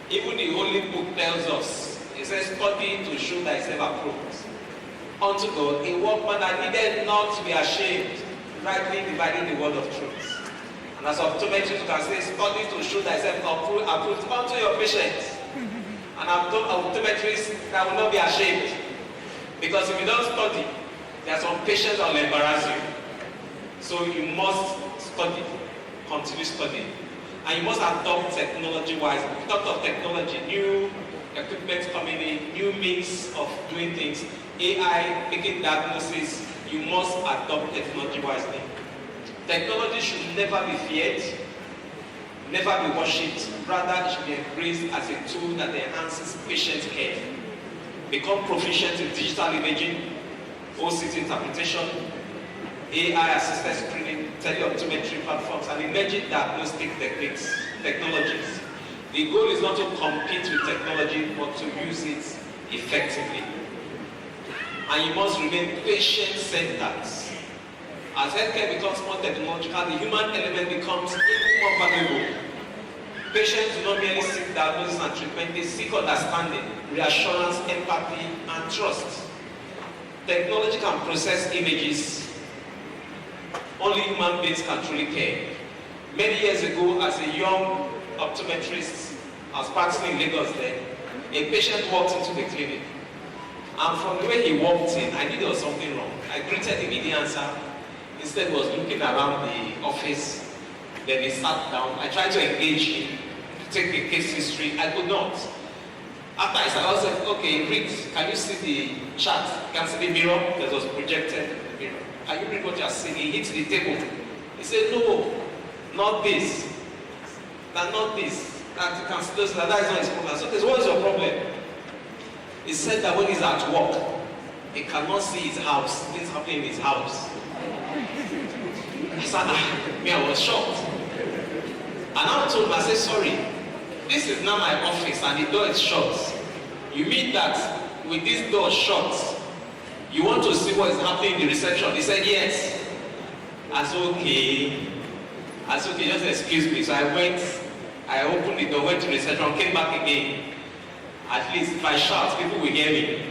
Even the Holy Book tells us, it says, study to show thyself approved unto God, a workman that needed not to be ashamed, rightly dividing the word of truth. And as optometry, you can say, study to show thyself approved unto your patients. And optometrists that will not be ashamed. Because if you don't study, there are some patients that will embarrass you. So you must study, continue studying. And you must adopt technology wise. We talked of technology, new equipment coming in, new means of doing things, AI, making diagnosis. You must adopt technology wisely. Technology should never be feared, never be worshipped. Rather, it should be embraced as a tool that enhances patient care. Become proficient in digital imaging, OCT interpretation, AI-assisted screening, teleoptometry platforms, and emerging diagnostic technologies. The goal is not to compete with technology, but to use it effectively. And you must remain patient-centered. As healthcare becomes more technological, the human element becomes even more valuable. Patients do not merely seek diagnosis and treatment, they seek understanding, reassurance, empathy, and trust. Technology can process images. Only human beings can truly care. Many years ago, as a young optometrist, I was practicing in Lagos then, a patient walked into the clinic. And from the way he walked in, I knew there was something wrong. I greeted him, he didn't answer. Instead, he was looking around the office. Then he sat down. I tried to engage him, to take the case history. I could not. After I said, I said, okay, read. Can you see the chart? Can you see the mirror that was projected in the mirror? Can you read what you are seeing? He hit the table. He said, no, not this. That not this. That you can see those, that is not his problem. So what is your problem? He said that when he's at work, he cannot see his house. Things happening in his house. I said, me, I was shocked. And I told him, I said, sorry, this is now my office and the door is shut. You mean that with this door shut, you want to see what is happening in the reception? He said, yes. I said, okay. I said, okay, just excuse me. So I went, I opened the door, went to the reception, came back again. At least if I shout, people will hear me.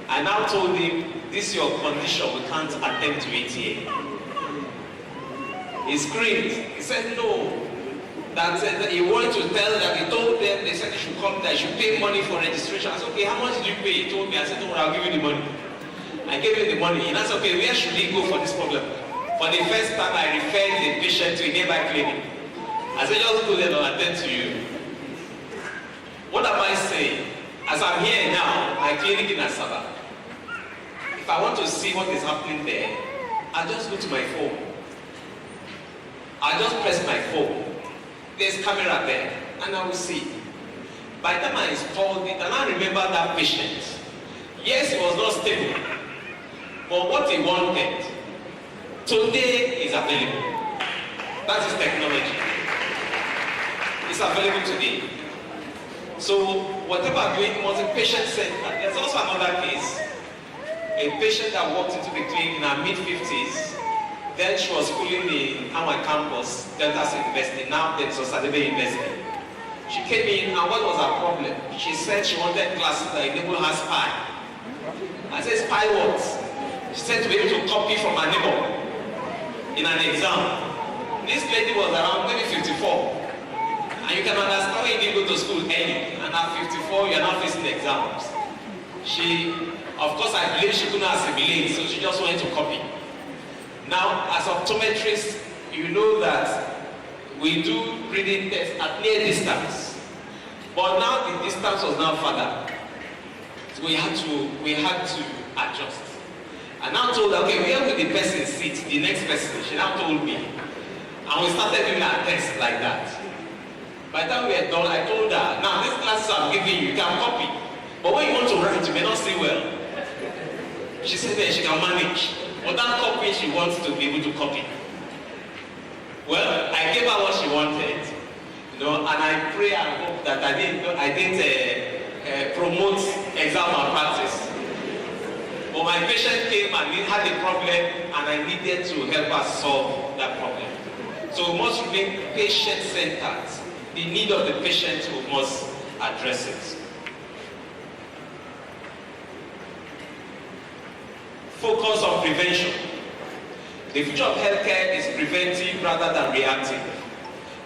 I now told him, this is your condition, we can't attend to it here. He screamed. He said, no. That he wanted to tell them, he told them, they said they should come, that I should pay money for registration. I said, okay, how much did you pay? He told me, I said, don't worry, I'll give you the money. I gave him the money. And I said, okay, where should he go for this problem? For the first time, I referred the patient to a nearby clinic. I said, just go there and I'll attend to you. What am I saying? As I'm here now, my clinic in Asaba, if I want to see what is happening there, I just go to my phone. I just press my phone. There's camera there, and I will see. By the time I installed it, and I remember that patient. Yes, he was not stable, but what he wanted, today is available. That is technology. It's available today. So, whatever I'm doing was a patient-centered. There's also another case. A patient that walked into the clinic in her mid-50s. Then she was schooling in our campus, Delta State University, now it's Osadebe University. She came in, and what was her problem? She said she wanted classes that enable her spy. I said, spy what? She said to be able to copy from her neighbor in an exam. This lady was around maybe 54. And you can understand when you didn't go to school early, and at 54, you're not facing exams. She, of course, I believe she couldn't assimilate, so she just wanted to copy. Now, as optometrists, you know that we do reading tests at near distance. But now the distance was now further. So we had to adjust. I now told her, okay, where will the person sit? The next person. She now told me. And we started doing our test like that. By the time we were done, I told her, now these classes I'm giving you, you can copy. But when you want to write, you may not see well. She said that she can manage. But that copy, she wants to be able to copy. Well, I gave her what she wanted, and I pray and hope that I didn't promote exam malpractice. But my patient came and he had a problem, and I needed to help her solve that problem. So we must remain patient-centered. The need of the patient, we must address it. Focus on prevention. The future of healthcare is preventive rather than reactive.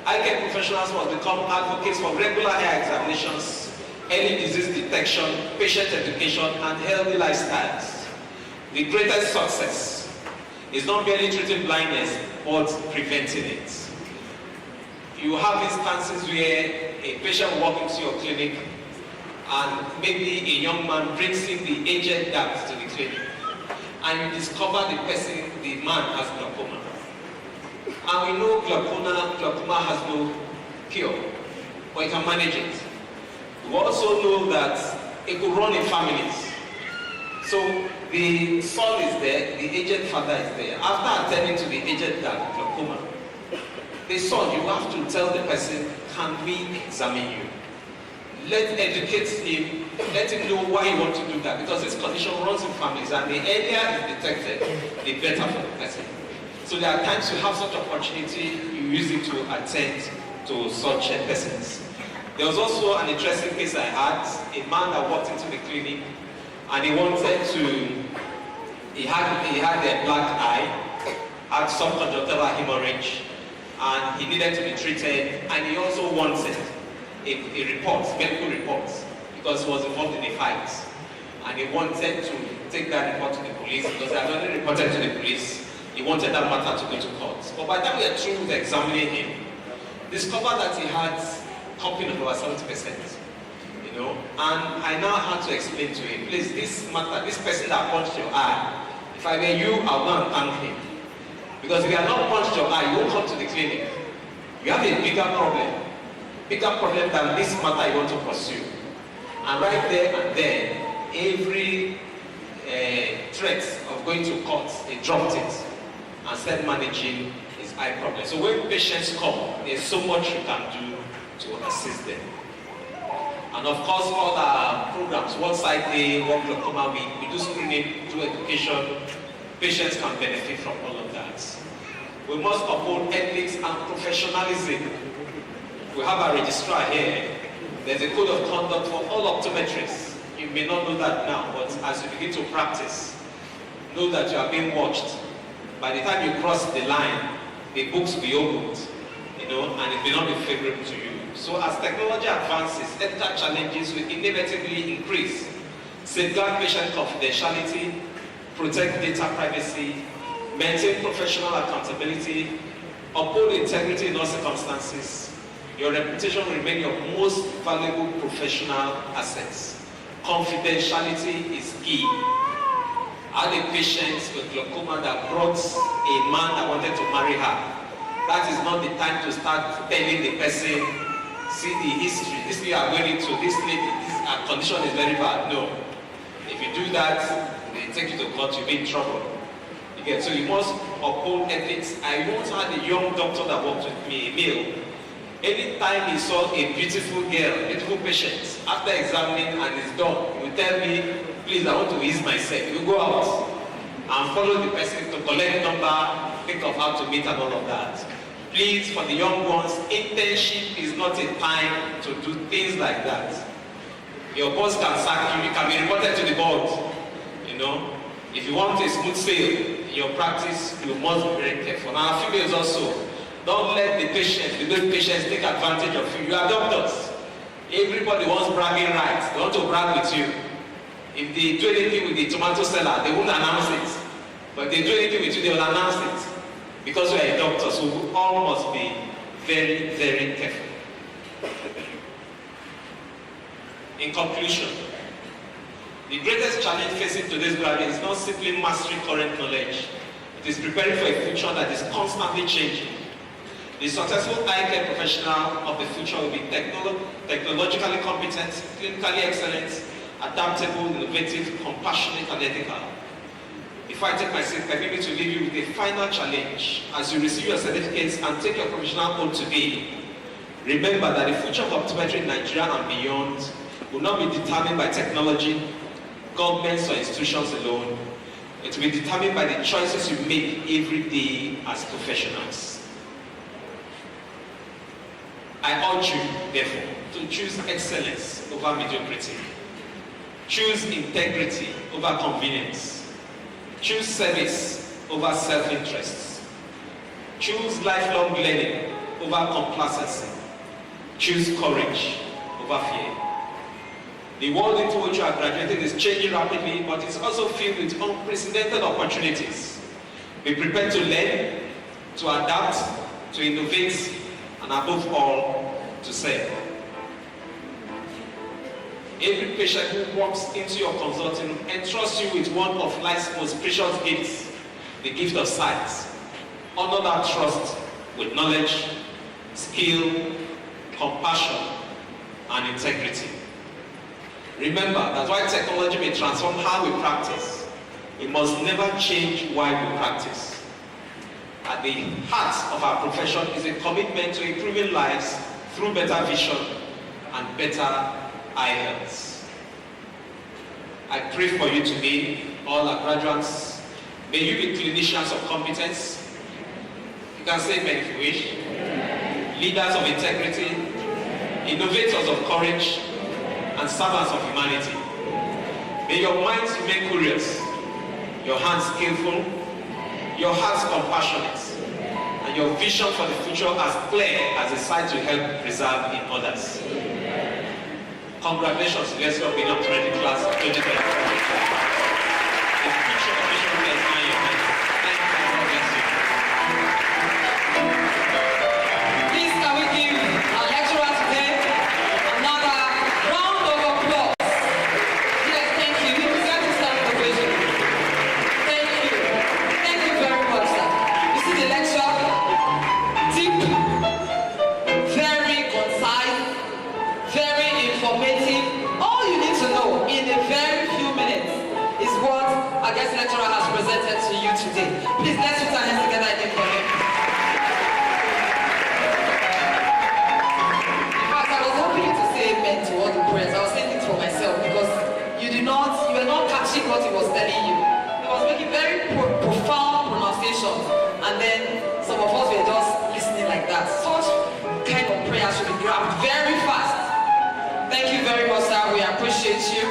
Eye care professionals must become advocates for regular eye examinations, early disease detection, patient education, and healthy lifestyles. The greatest success is not merely treating blindness, but preventing it. You have instances where a patient walks into your clinic and maybe a young man brings in the aged dad to the clinic, and you discover the man has glaucoma. And we know glaucoma has no cure, but you can manage it. We also know that it could run in families. So the son is there, the aged father is there. After attending to the aged dad, glaucoma, the son, you have to tell the person, can we examine you? Educate him, let him know why you want to do that, because this condition runs in families, and the earlier it's detected, the better for the person. So there are times you have such opportunity, you use it to attend to such persons. There was also an interesting case I had, a man that walked into the clinic, and he had a black eye, had some conjunctival hemorrhage, and he needed to be treated, and he also wanted medical reports, because he was involved in a fight, and he wanted to take that report to the police, because he had already reported to the police. He wanted that matter to go to court. But by the time we were through with examining him, discovered that he had comping of over 70%. And I now had to explain to him, please, this person that punched your eye, if I were you, I would go and thank him. Because if you have not punched your eye, you won't come to the clinic. You have a bigger problem than this matter you want to pursue. And right there and then, every threat of going to court, they dropped it and started managing his eye problem. So when patients come, there's so much you can do to assist them. And of course, all our programs, One Sight Day, One Glaucoma Week, we do screening, do education. Patients can benefit from all of that. We must uphold ethics and professionalism. We have a registrar here. There's a code of conduct for all optometrists. You may not know that now, but as you begin to practice, know that you are being watched. By the time you cross the line, the books will be opened, and it may not be favorable to you. So as technology advances, ethical challenges will inevitably increase. Safeguard patient confidentiality, protect data privacy, maintain professional accountability, uphold integrity in all circumstances. Your reputation will remain your most valuable professional assets. Confidentiality is key. I had a patient with glaucoma that brought a man that wanted to marry her. That is not the time to start telling the person, see the history, this thing you are going into, this lady, her condition is very bad. No. If you do that, they take you to court, you'll be in trouble. So you must uphold ethics. I once had a young doctor that worked with me, a male. Anytime he saw a beautiful girl, beautiful patient, after examining and it's done, he will tell me, please, I want to ease myself. He will go out and follow the person to collect number, think of how to meet and all of that. Please, for the young ones, internship is not a time to do things like that. Your boss can sack you, you can be reported to the board. If you want a smooth sail in your practice, you must be very careful. Now, females also, don't let the good patients take advantage of you. You are doctors. Everybody wants bragging rights. They want to brag with you. If they do anything with the tomato seller, they won't announce it. But if they do anything with you, they will announce it. Because we are a doctor, so we all must be very, very careful. In conclusion, the greatest challenge facing today's graduate is not simply mastering current knowledge. It is preparing for a future that is constantly changing. The successful eye care professional of the future will be technologically competent, clinically excellent, adaptable, innovative, compassionate, and ethical. Before I take my seat, permit me to leave you with a final challenge. As you receive your certificates and take your professional oath today, remember that the future of optometry in Nigeria and beyond will not be determined by technology, governments, or institutions alone. It will be determined by the choices you make every day as professionals. I urge you, therefore, to choose excellence over mediocrity. Choose integrity over convenience. Choose service over self-interest. Choose lifelong learning over complacency. Choose courage over fear. The world into which you are graduating is changing rapidly, but it's also filled with unprecedented opportunities. Be prepared to learn, to adapt, to innovate, and above all, to serve. Every patient who walks into your consulting room entrusts you with one of life's most precious gifts, the gift of sight. Honor that trust with knowledge, skill, compassion, and integrity. Remember that while technology may transform how we practice, it must never change why we practice. At the heart of our profession is a commitment to improving lives through better vision and better eye health. I pray for you today, all our graduates. May you be clinicians of competence. You can say amen if you wish. Leaders of integrity, innovators of courage, and servants of humanity. May your minds remain curious, your hands skillful, your hearts compassionate, and your vision for the future as clear as the sight you help preserve in others. Congratulations to the University of Optometry class of 2024. The future of vision will inspire your mind. Thank you, God bless you. Please, can we give our lecturer today another round of applause? Yes, thank you. You deserve to stand for vision. Thank you. Thank you very much, sir. You see the lecture? Deep, very concise, very informative. All you need to know in a very few minutes is what our guest lecturer has presented to you today. Please, let's put our hands together again for him. In fact, I was hoping you to say amen to all the prayers. I was saying it for myself because you were not catching what he was telling you. He was making very profound pronunciations, and then some of us were just listening like that. Such kind of prayer should be grabbed very fast. Thank you very much, sir. We appreciate you.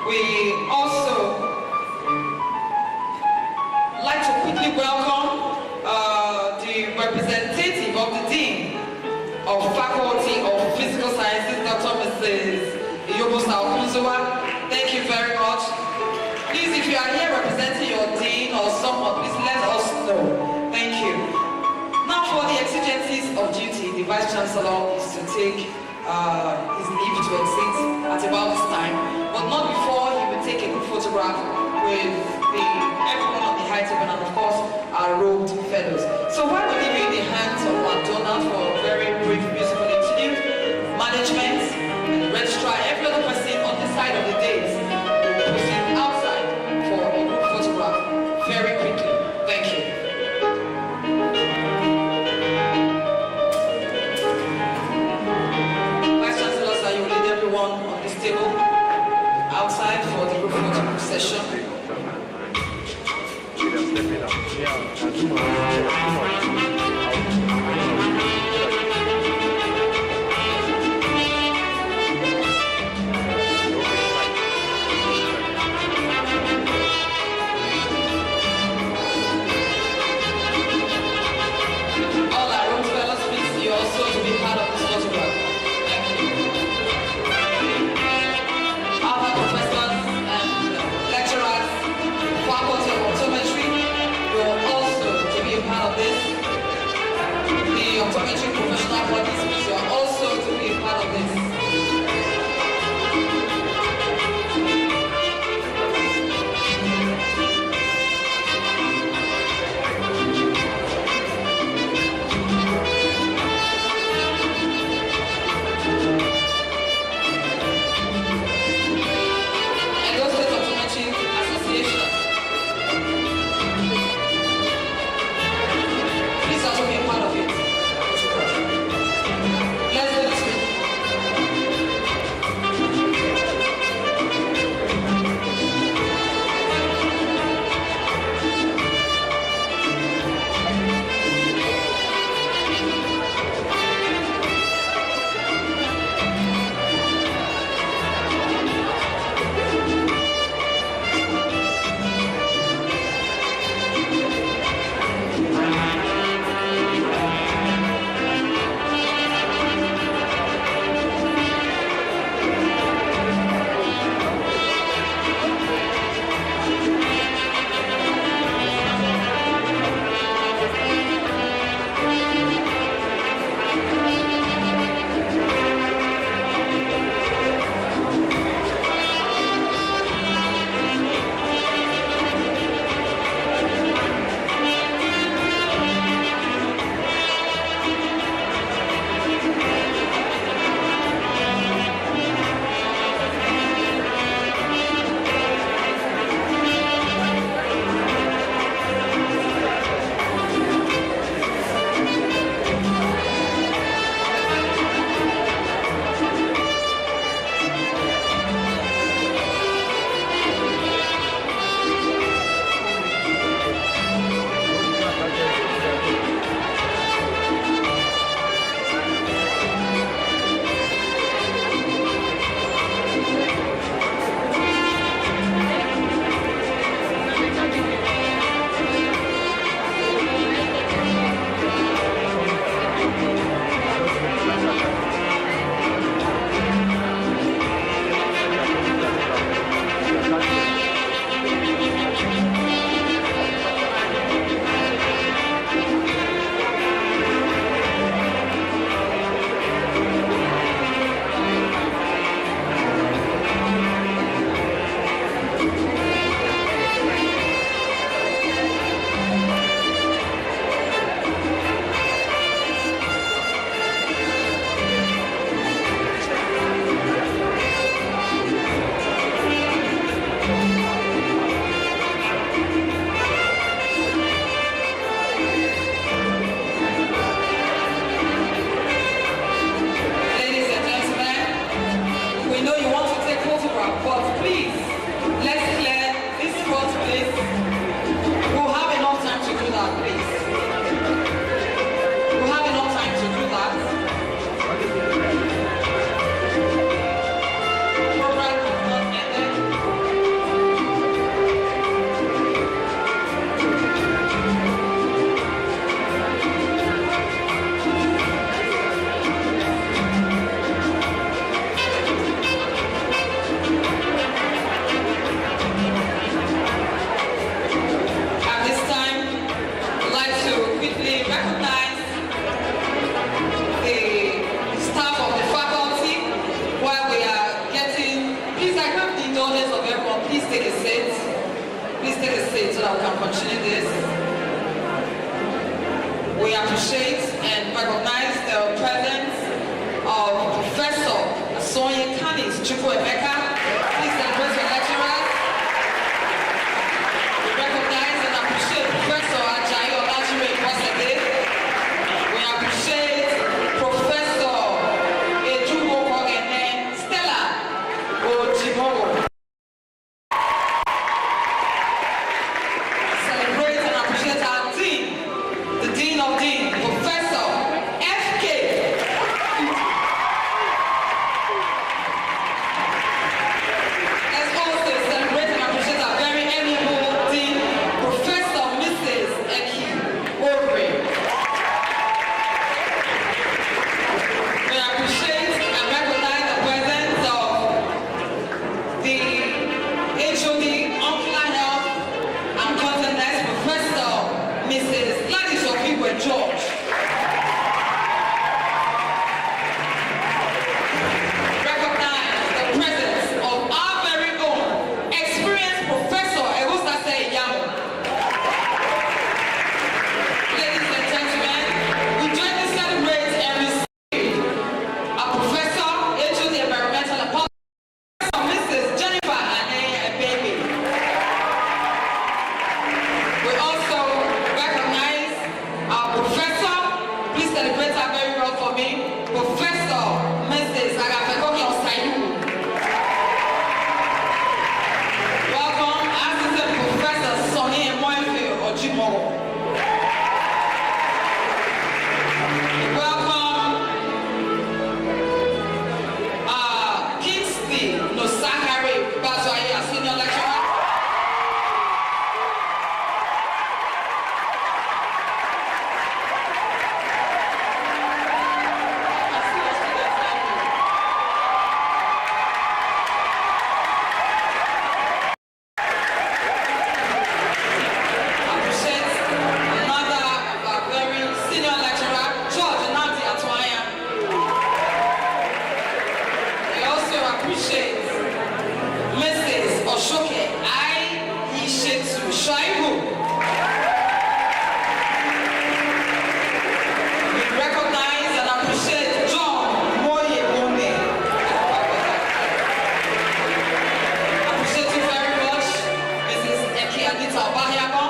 We also like to quickly welcome the representative of the Dean of Faculty of Physical Sciences, Dr. Mrs. Iyobosa Okunzuwa. Thank you very much. Please, if you are here representing your Dean or someone, please let us know. Thank you. Now for the exigencies of duty, the Vice Chancellor is to take his leave to exit at about this time, but not before he will take a good photograph with everyone on the high table and of course our robed fellows. So while we leave you in the hands of McDonald for a very brief musical interlude, management and the registrar, every other person on this side of the dais will proceed outside for a group photograph very quickly. Thank you. On this table outside for the group photo session. Please take a seat so that we can continue this. We appreciate and recognize the presence of Professor Sonia Kanis Chukwuemeka. Please celebrate your lecturers. We recognize and appreciate Professor Ajayi Olajire Ibosede. We appreciate Professor Ejubo Kogene Stella Ojimowo. Celebrate and appreciate our Dean, the Dean of Dean, Professor F.K. Let's also celebrate and appreciate our very amiable Dean, Professor Mrs. Eki Ore. We appreciate and recognize the presence of the HOD Ocular Health and Content Nurse, Professor Mrs. Gladys Okigwe George. Recognize the presence of our very own experienced Professor Egusase Iyamu. Ladies and gentlemen, we jointly celebrate and receive a Professor, HOD Environmental and Public, Mrs. Jennifer Ane Baby. We also recognize our professor. Please celebrate her very well for me. Professor Mrs. Agafekoki Osayu. Welcome, Assistant Professor Sonny Moife Ojimo. Welcome, Kingsley Nosakari Bazwaye, a senior lecturer. Appreciate another of our very senior lecturer, George Nandi Atwaya. We also appreciate Mrs. Oshoke Aishetu Shaibu. We recognize and appreciate John Moye Mone. Appreciate you very much, Mrs. Eki Anita Obahiago.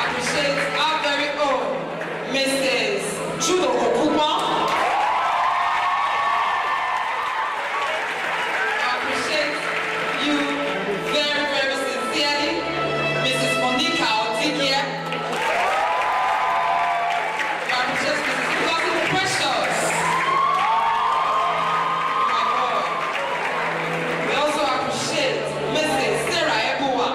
Appreciate our very own Mrs. Judo Okupa. Appreciate you very, very sincerely, Mrs. Monica Otikia. We appreciate Mrs. Ngozi Precious. My God. We also appreciate Mrs. Sarah Ebuwa.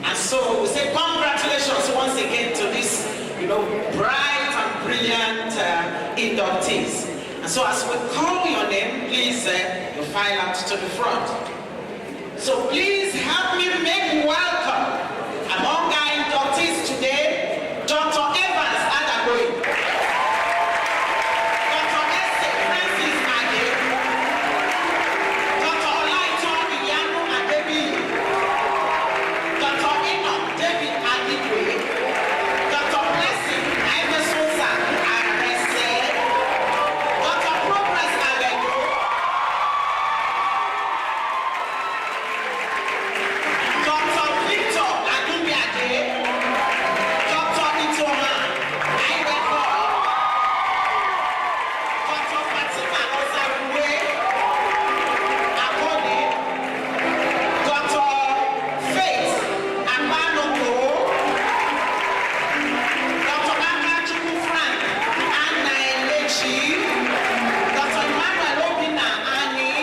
And so we say congratulations once again to this, bright and brilliant inductees. And so as we call your name, please you file out to the front. So please help me make welcome among our inductees today, Dr. Evans Adagoye, Dr. Esther Francis Ade, Dr. Olaito Iyanu Adebi, Dr. Enoch David Adigwe, Dr. Blessing Aimesosa Arese, Dr. Progress Abedo, Dr. Victor Adubiade, Dr. Itoma Aibeko, Dr. Fatima Osaruwe Akode, Dr. Faith Amanoko, Dr. Akachukwu Frank Anna Elechi, Dr. Emmanuel Obina Ani,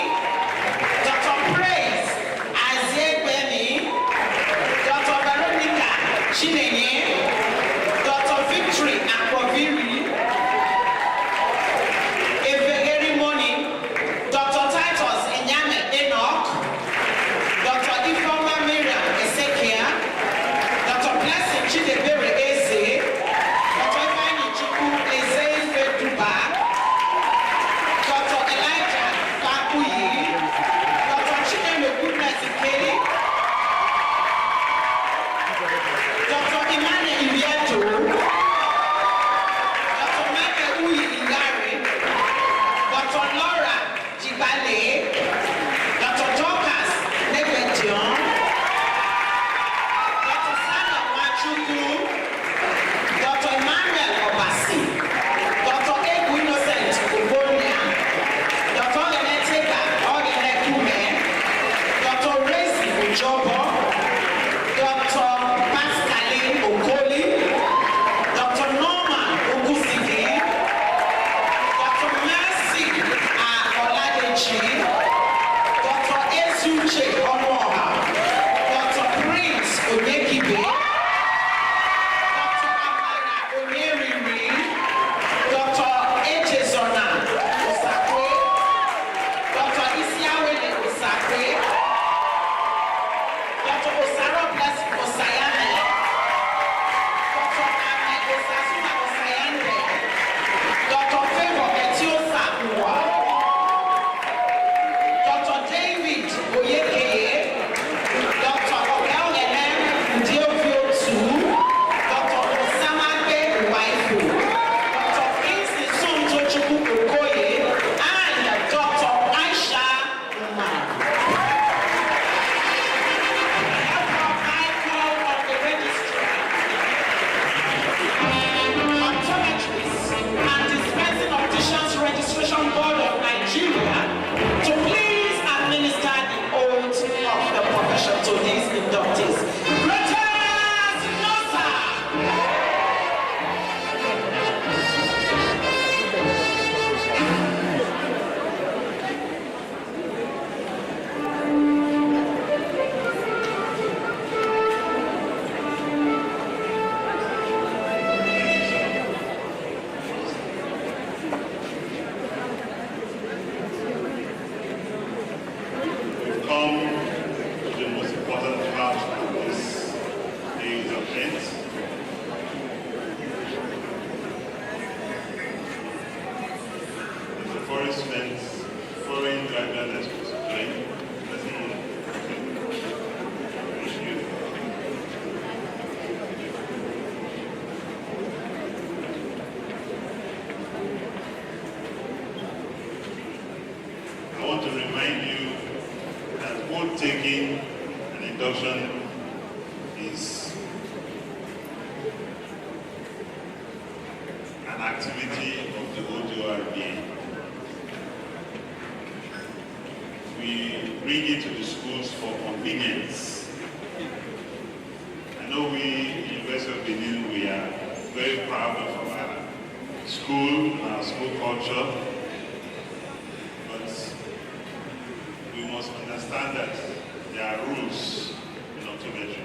Dr. Praise Aziebeni, Dr. Veronica Chinenye, Dr. Victory Akwaviri, Evegeri Moni, Dr. Titus Enyame Enoch, Dr. Ifeoma Miriam Ezekia, Dr. Blessing Chidebere Eze, Dr. Ifeanyi Chukwu Eze Ifeduba, Dr. Elijah Kakuyi, Dr. Chinelo Goodness Ikeli, Dr. Emmanuel Ibieto, Dr. Michael Uyi Ingari, Dr. Laura Jibale, Dr. Dorcas Nebedion, Dr. Sana Nwachukwu, Dr. Emmanuel Obasi, Dr. Egu Innocent Obonia, Dr. Ogeneteka Ogenekume, Dr. Rezi Ujobo, Dr. Pascaline Okoli, Dr. Norman Ogusigi, Dr. Mercy Oladeji, Dr. Ezuche Onoha, Dr. Prince Onyekibe, Dr. Amara Onyeriri, Dr. Echezona Osakwe, Dr. Isiawele Osakwe, Dr. Osaro Blessing Osayane, Dr. Ahmed Osasuna Osayande, Dr. Favor Etiosa Uwa, Dr. David Oyekeye, Dr. Ogelene Ndioviotu, Dr. Osamagbe Waifu, Dr. Kingsley Sontochukwu Okoye, and Dr. Aisha Umar. Of the registrar, Optometrists and Dispensing Opticians Registration Board of Nigeria to please administer the oath of the profession to these inductees. Greatest Nosa! We've come to the most important part of this day's event. The foreign students, foreign driver lessons today. I want to remind you that oath taking and induction is an activity of the ODORBA. We bring it to the schools for convenience. I know we, University of Benin, we are very proud of our school and our school culture, but we must understand that there are rules in optometry.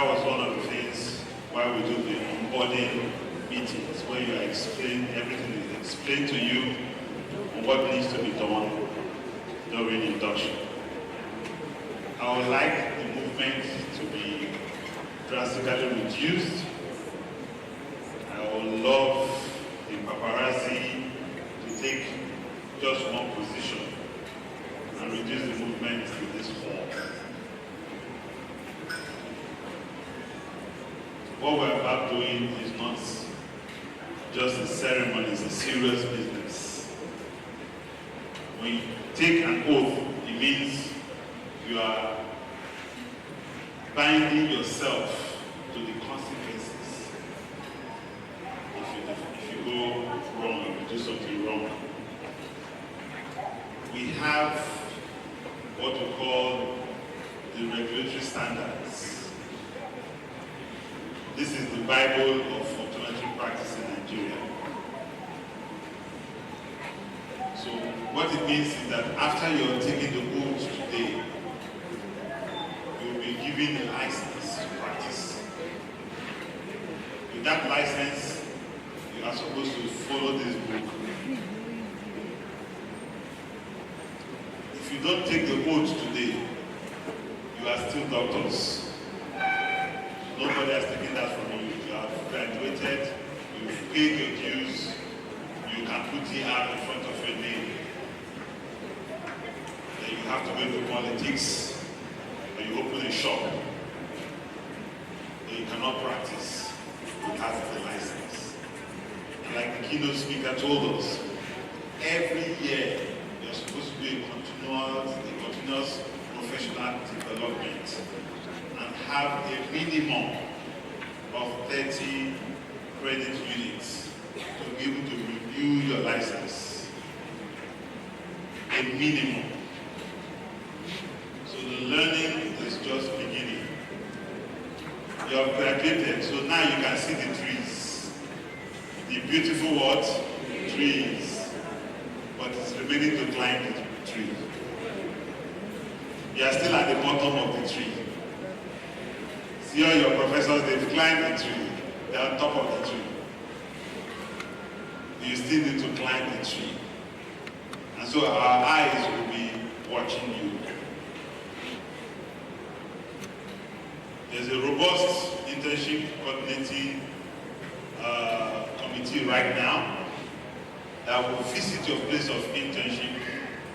that was one of the things why we do the onboarding meetings, where you explain everything is explained to you on what needs to be done during induction. I would like the movement to be drastically reduced. I would love the paparazzi to take just one position and reduce the movement in this form. What we're about doing is not just a ceremony, it's a serious business. When you take an oath, it means you are binding yourself to the consequences. If you go wrong, if you do something wrong. We have what we call the regulatory standards. This is the Bible of optometry practice in Nigeria. So what it means is that after you're taking the oath today, you'll be given a license to practice. With that license, you are supposed to follow this book. If you don't take the oath today, you are still doctors. Nobody has taken that from you. You have graduated, you've paid your dues, you can put ER in front of your name. Then you have to go into politics, and you open a shop. Then you cannot practice without the license. And like the keynote speaker told us, every year you're supposed to do a continuous professional development and have a minimum of 30 credit units to be able to renew your license. A minimum. So the learning is just beginning. You have graduated, so now you can see the trees. The beautiful what? Trees. But it's remaining to climb the tree. You are still at the bottom of the tree. See all your professors, they've climbed the tree. They're on top of the tree. You still need to climb the tree. And so our eyes will be watching you. There's a robust internship coordinating committee right now that will visit your place of internship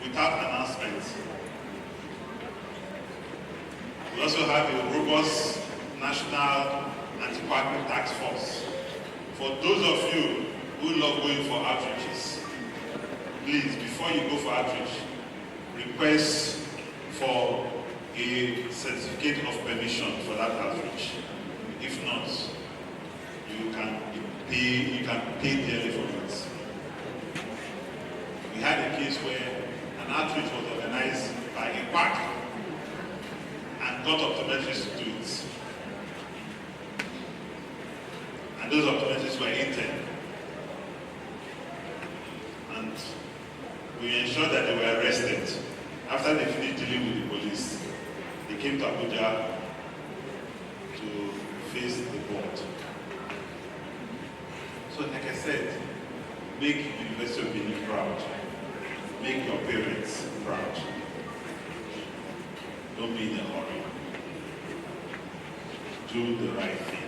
without announcement. We also have a robust National Anti-Quacking Task Force. For those of you who love going for outreaches, please, before you go for outreach, request for a certificate of permission for that outreach. If not, you can pay dearly for it. We had a case where an outreach was organized by a quack and got optometrists to do it. And those optometrists were intern. And we ensured that they were arrested. After they finished dealing with the police, they came to Abuja to face the board. So like I said, make the University of Benin proud. Make your parents proud. Don't be in a hurry. Do the right thing.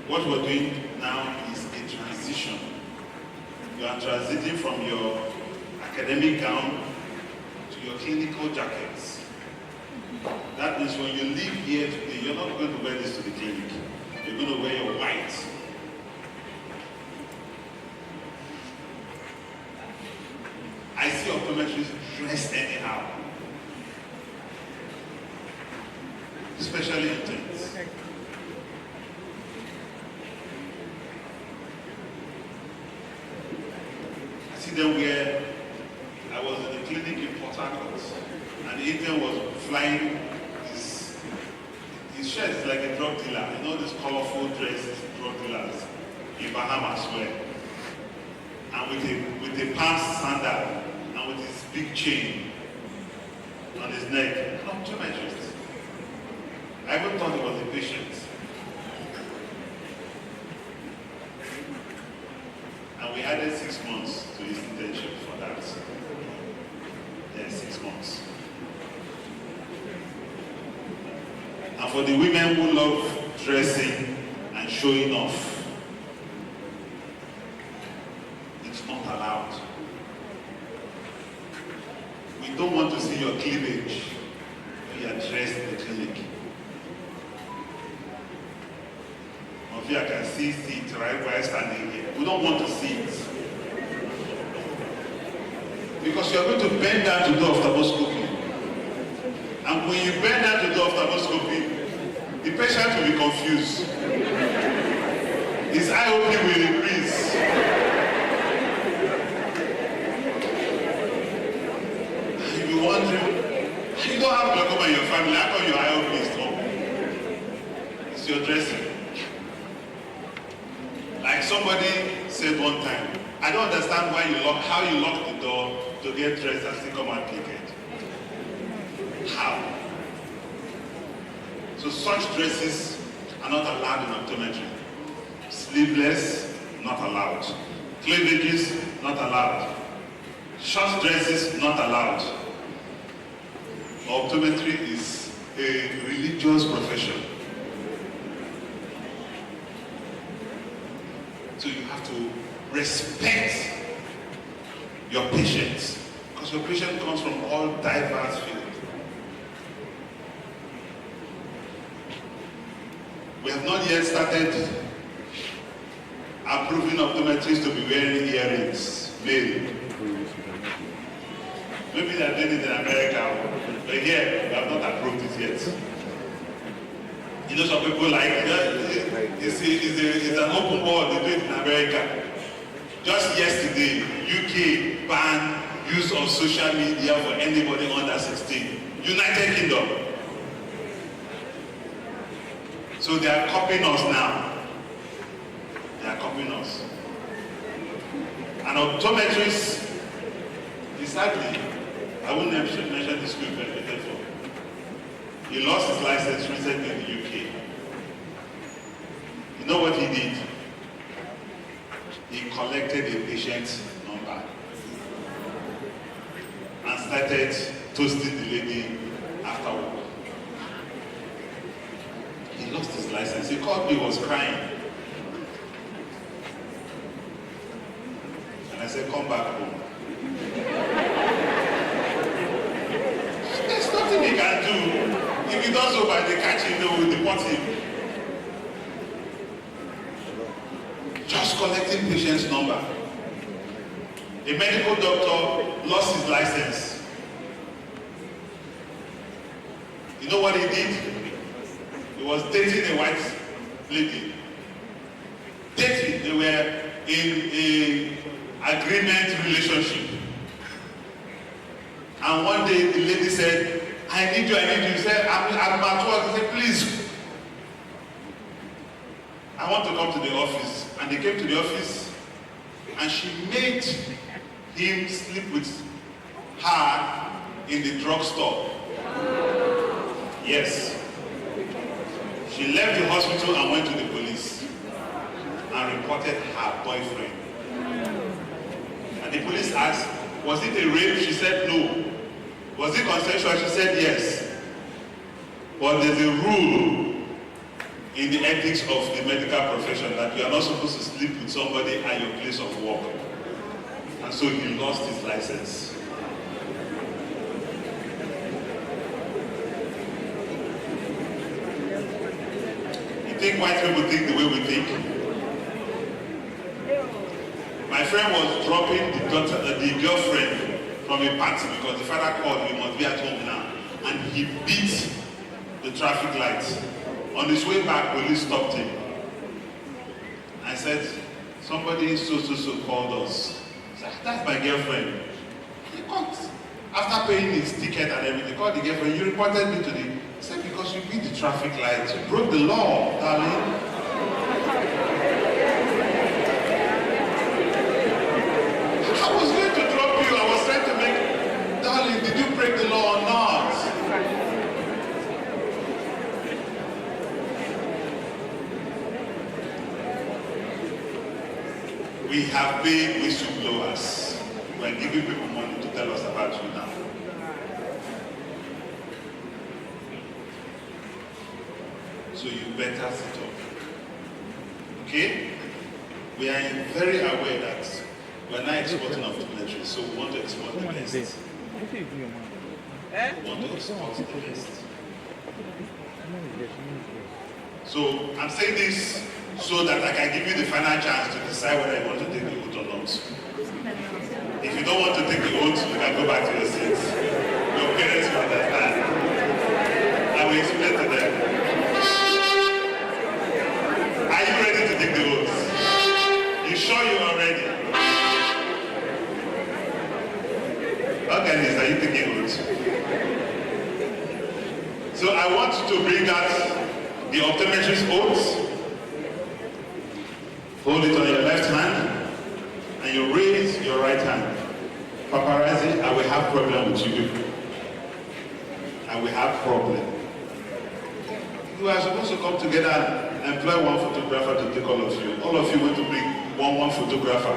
What we're doing now is a transition. You are transiting from your academic gown to your clinical jackets. That means when you leave here today, you're not going to wear this to the clinic. You're going to wear your white. I see optometrists dressed anyhow. Especially interns. I see them where I was in the clinic in Port Harcourt and the intern was flying his shirt is like a drug dealer. You know these colorful dresses drug dealers in Bahamas wear. And with a palm sandal and with his big chain. on his neck, an optometrist. I even thought it was a patient. And we added 6 months to his internship for that. Yeah, 6 months. And for the women who love dressing and showing off, it's not allowed. We don't want to see your cleavage when you are dressed in the clinic. Of you, I can see it right while standing here. We don't want to see it. Because you are going to bend down to do ophthalmoscopy. And when you bend down to do ophthalmoscopy, the patient will be confused. His IOP will increase. You'll be wondering, you don't have glaucoma in your family, how come your IOP is strong? It's your dressing. Like somebody said one time, I don't understand how you lock the door to get dressed and still come out naked. How? So such dresses are not allowed in optometry. Sleeveless, not allowed. Cleavages, not allowed. Short dresses, not allowed. Optometry is a religious profession. So you have to respect your patients, because your patient comes from all diverse fields. We have not yet started approving optometrists to be wearing earrings, male. Maybe they are doing it in America, but here we have not approved it yet. You know, some people like it's an open world. They do it in America. Just yesterday, UK banned use of social media for anybody under 16. United Kingdom. So they are copying us now. They are copying us. An optometrist, sadly, I won't mention the school graduated for. He lost his license recently in the UK. You know what he did? He collected a patient's number and started toasting the lady after work. He lost his license. He called me, he was crying. And I said, come back home. There's nothing he can do. If he does so by the catch him, they will deport him. Just collecting patient's number. A medical doctor lost his license. You know what he did? He was dating a white lady. Dating, they were in an agreement relationship. And one day the lady said, I need you. He said, I'm at work. He said, please. I want to come to the office. And they came to the office and she made him sleep with her in the drugstore. Yes. She left the hospital and went to the police and reported her boyfriend. And the police asked, was it a rape? She said no. Was it consensual? She said yes. But there's a rule in the ethics of the medical profession that you are not supposed to sleep with somebody at your place of work. And so he lost his license. You think white people think the way we think? My friend was dropping the girlfriend from a party because the father called, he must be at home now. And he beat the traffic lights. On his way back, police stopped him. I said, somebody so called us. He said, that's my girlfriend. He called. After paying his ticket and everything, called the girlfriend. You reported me to the... He said, because you beat the traffic lights. You broke the law, darling. I was going to drop you. I was trying to make... Darling, did you break the law or not? have paid whistleblowers. We are giving people money to tell us about you now. So you better sit up. Okay? We are very aware that we are not exporting optometry, so we want to export the best. We want to export the best. So I'm saying this so that I can give you the final chance to decide whether you want to take the oath or not. If you don't want to take the oath, you can go back to your seats. Your parents will understand. I will explain to them. Are you ready to take the oath? You sure you are ready? Okay, Liz, are you taking oath? So I want you to bring out the optometrist oath. Hold it on your left hand and you raise your right hand. Paparazzi, I will have problem with you people. I will have problem. You are supposed to come together and employ one photographer to take all of you. All of you want to bring one photographer.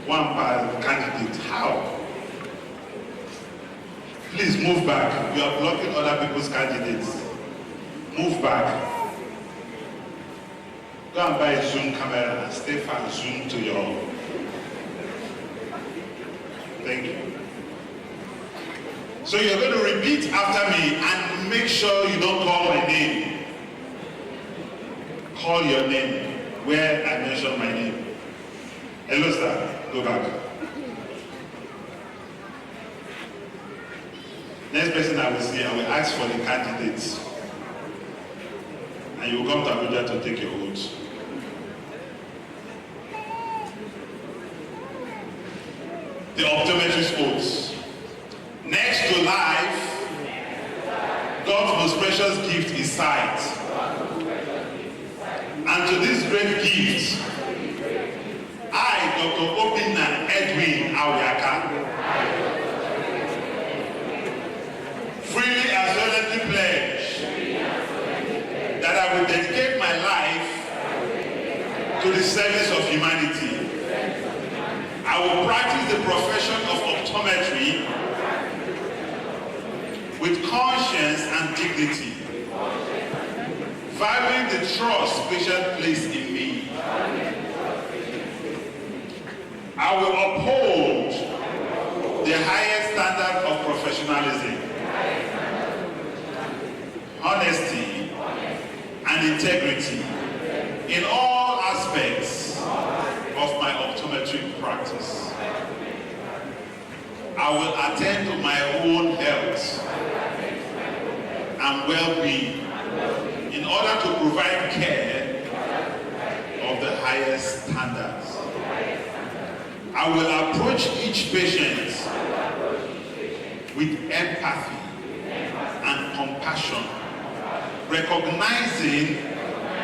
One per candidate. How? Please move back. You are blocking other people's candidates. Move back. Go and buy a Zoom camera and stay far Zoom to your own. Thank you. So you're going to repeat after me and make sure you don't call my name. Call your name where I mention my name. Hello, sir. Go back. Next person I will see, I will ask for the candidates. And you will come to Abuja to take your oath. The optometrist oath. Next to life, God's most precious gift is sight. And to this great gift, I, Dr. Obinna Edwin Awyaka, freely and solemnly pledge that I will dedicate my life to the service of humanity. I will practice the profession of optometry with conscience and dignity, valuing the trust patients place in me. I will uphold the highest standard of professionalism, honesty, and integrity in all aspects of my optometry practice. I will attend to my own health and well-being in order to provide care of the highest standards. I will approach each patient with empathy and compassion, recognizing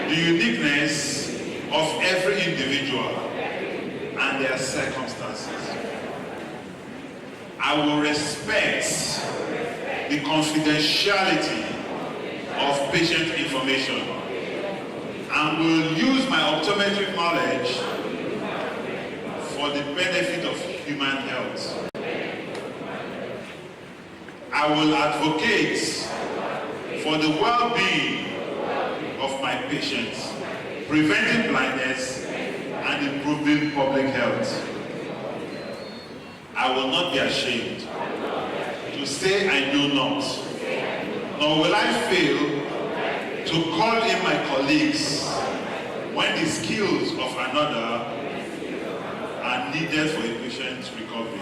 the uniqueness of every individual and their circumstances. I will respect the confidentiality of patient information and will use my optometric knowledge for the benefit of human health. I will advocate for the well-being of my patients, preventing blindness and improving public health. I will not be ashamed to say I know not, nor will I fail to call in my colleagues when the skills of another are needed for a patient's recovery.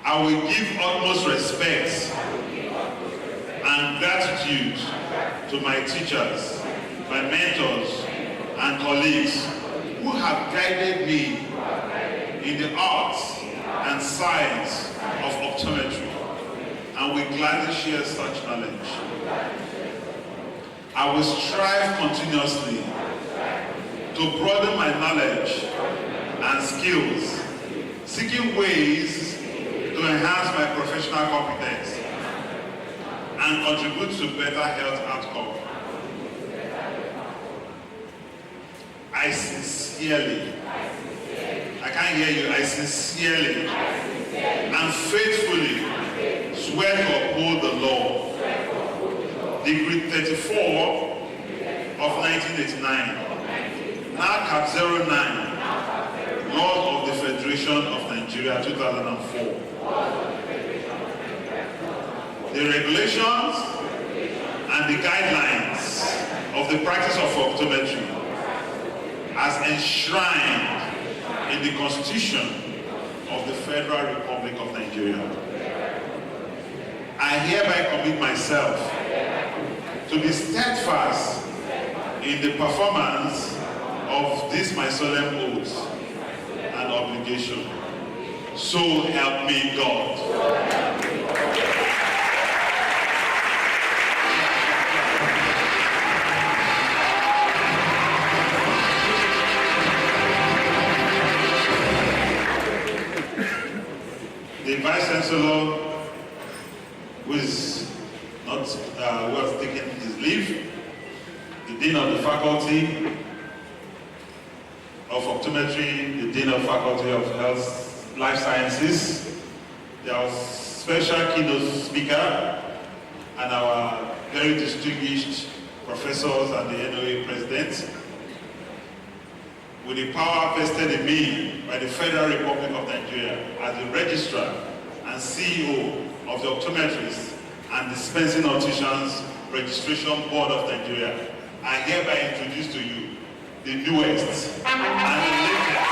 I will give utmost respect and gratitude to my teachers, my mentors, and colleagues who have guided me in the arts and science of optometry, and will gladly share such knowledge. I will strive continuously to broaden my knowledge and skills, seeking ways to enhance my professional competence and contribute to better health outcomes. I I sincerely, I can't hear you, I sincerely and faithfully swear to uphold the law. Decree 34 of 1989, now Cap 09, Laws of the Federation of Nigeria 2004. The regulations and the guidelines of the practice of optometry as enshrined in the Constitution of the Federal Republic of Nigeria. I hereby commit myself to be steadfast in the performance of this my solemn oath and obligation. So help me God. The Vice Chancellor, who is not who has taken his leave, the Dean of the Faculty of Optometry, the Dean of Faculty of Health, Life Sciences, our special keynote speaker, and our very distinguished professors and the NOA President, with the power vested in me by the Federal Republic of Nigeria as the Registrar and CEO of the Optometrists and Dispensing Opticians Registration Board of Nigeria, I hereby introduce to you the newest and the latest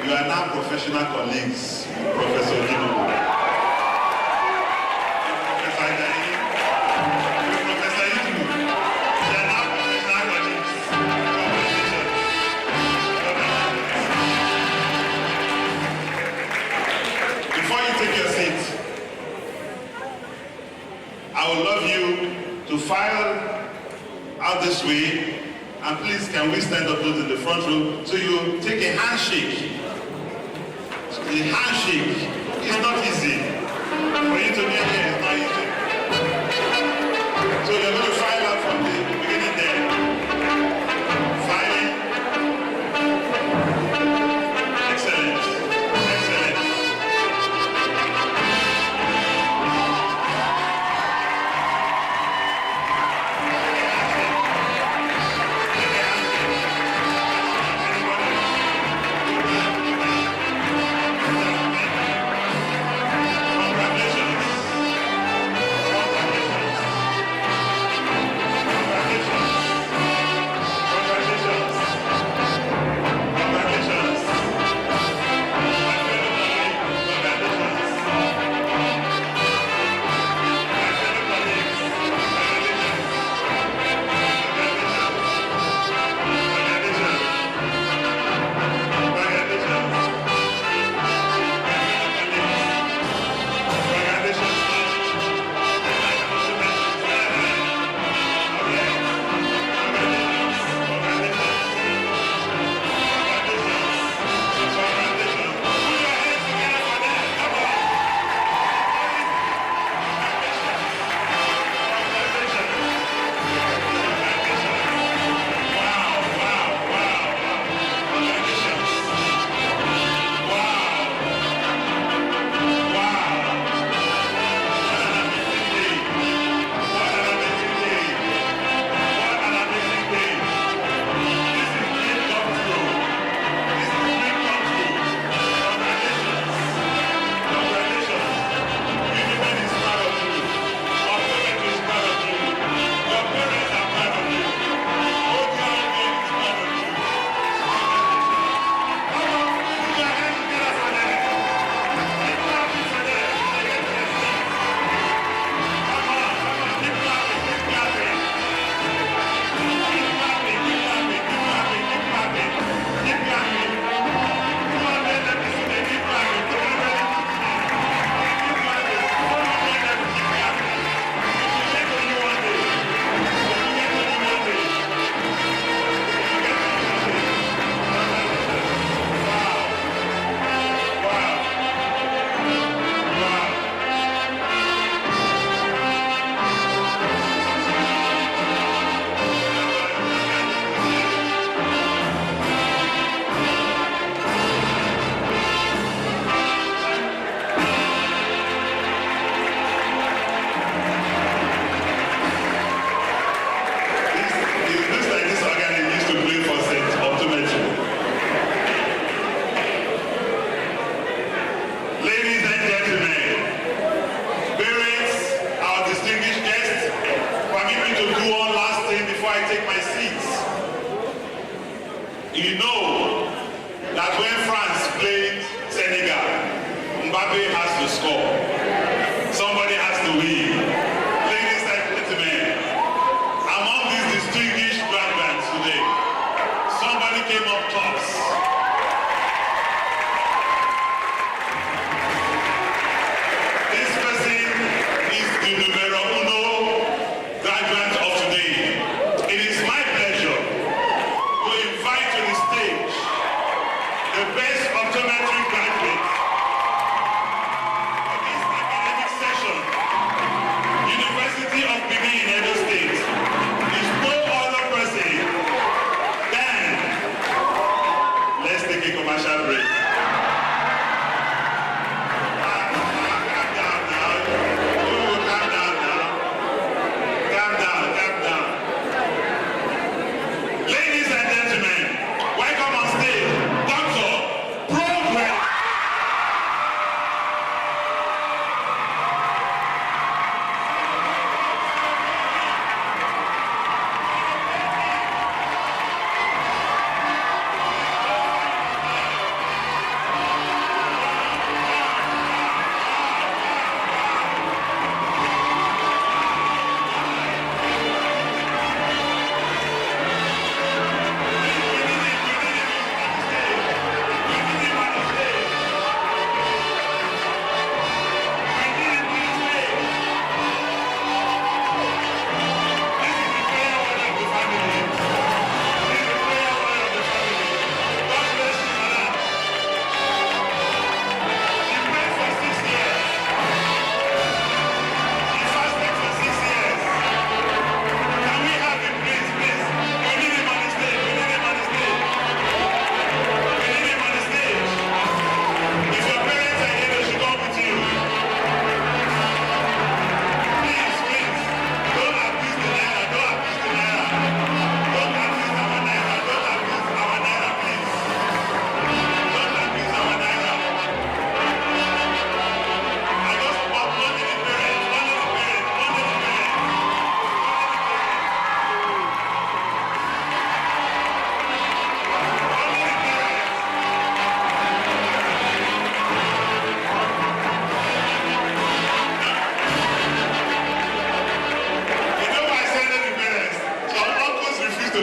You are now professional colleagues, Professor Lino. Professor Ajayi, Professor Idu. You are now professional colleagues. Before you take your seat, I would love you to file out this way, and please can we stand up those in the front row so you take a handshake. The handshake is not easy. For you to get here is not easy. So you're going to file out from the beginning there. Filing. Excellent. Excellent. Congratulations.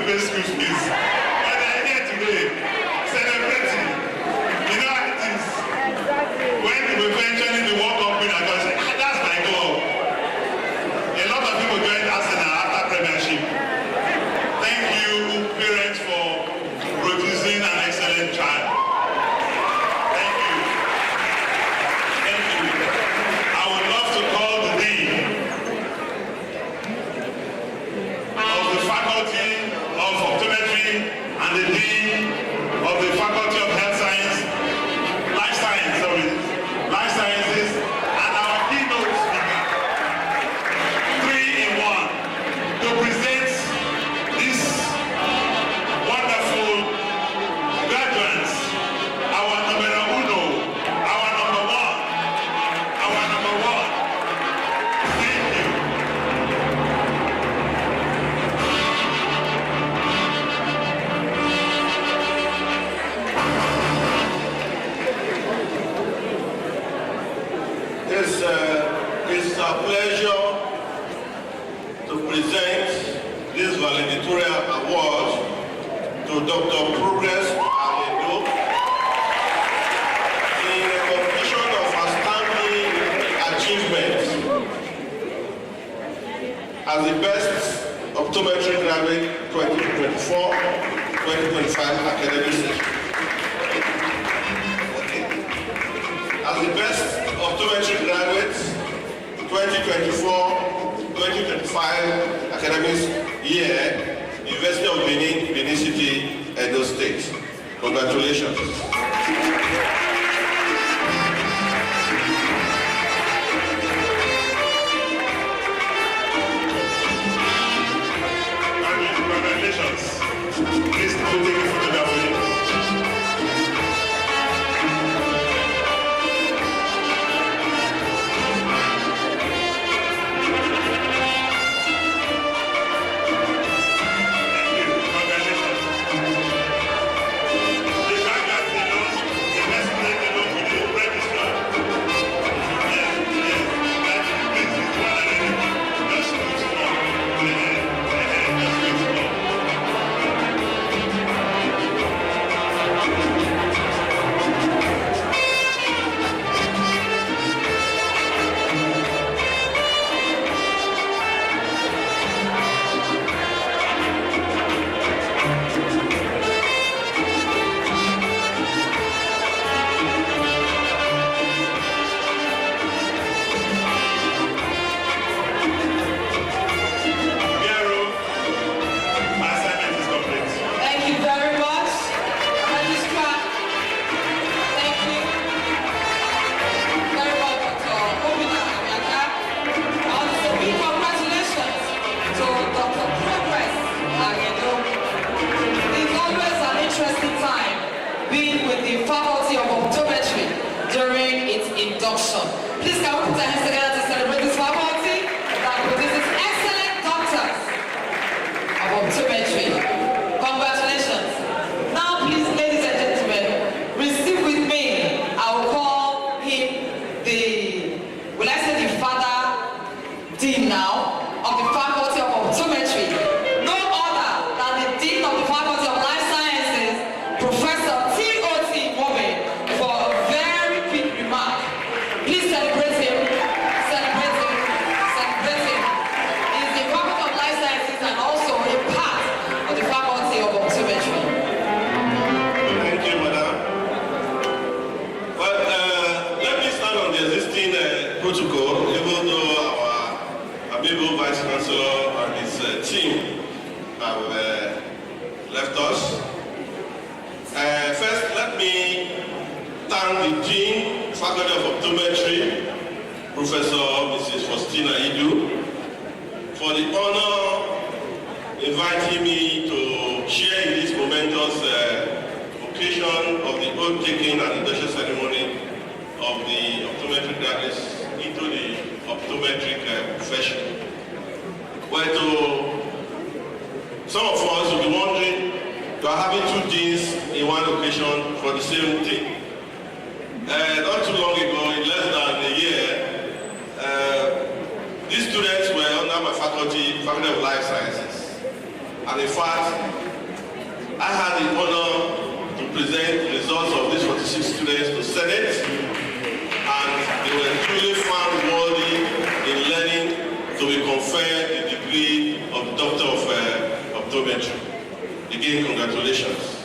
pay school fees. But they're here today, celebrating. You know how it is. When we mentioned the World Cup winner, I was like, that's my goal. A lot of people joined Arsenal after Premiership. Thank you, parents, for producing an excellent child. Thank you. Thank you. I would love to call the dean of the Faculty of Optometry and the dean of the Faculty of Health Science, Life Sciences, and our keynote speaker, 3 in 1, to present this wonderful graduates, our number uno, our number one. Thank you. It's a pleasure to present this valedictorian award to Dr. Progress Aledo in recognition of outstanding achievements as the best optometry graduate 2024-2025 academic session. As the best optometry graduates 2024-2025 academic year, University of Benin, Benin City, Edo State. Congratulations. Congratulations. Please take a photograph with you. Faculty of Optometry during its induction. Please can we put our hands together to celebrate this faculty that produces excellent doctors of optometry. Congratulations. Now please, ladies and gentlemen, receive with me, I will call him the father dean now of the Faculty of Optometry. No other than the dean of the Faculty of Life Sciences, Professor for a very quick remark. Please celebrate him. Celebrate him. Celebrate him. He's the Faculty of Life Sciences and also a part of the Faculty of Optometry. Thank you, madam. Well, let me start on the existing protocol, even though our amiable Vice Chancellor and his team have left us. First, let me thank the Dean, Faculty of Optometry, Professor Mrs. Faustina Idu, for the honor inviting me to share in this momentous occasion of the oath-taking and induction ceremony of the optometric graduates into the optometric profession. Well, to some of us will be wondering, you are having two deans in one occasion for the same thing. Not too long ago, in less than a year, these students were under my faculty of Life Sciences. And in fact, I had the honor to present the results of these 46 students to Senate, and they were truly found worthy in learning to be conferred the degree of Doctor of Optometry. Again, congratulations.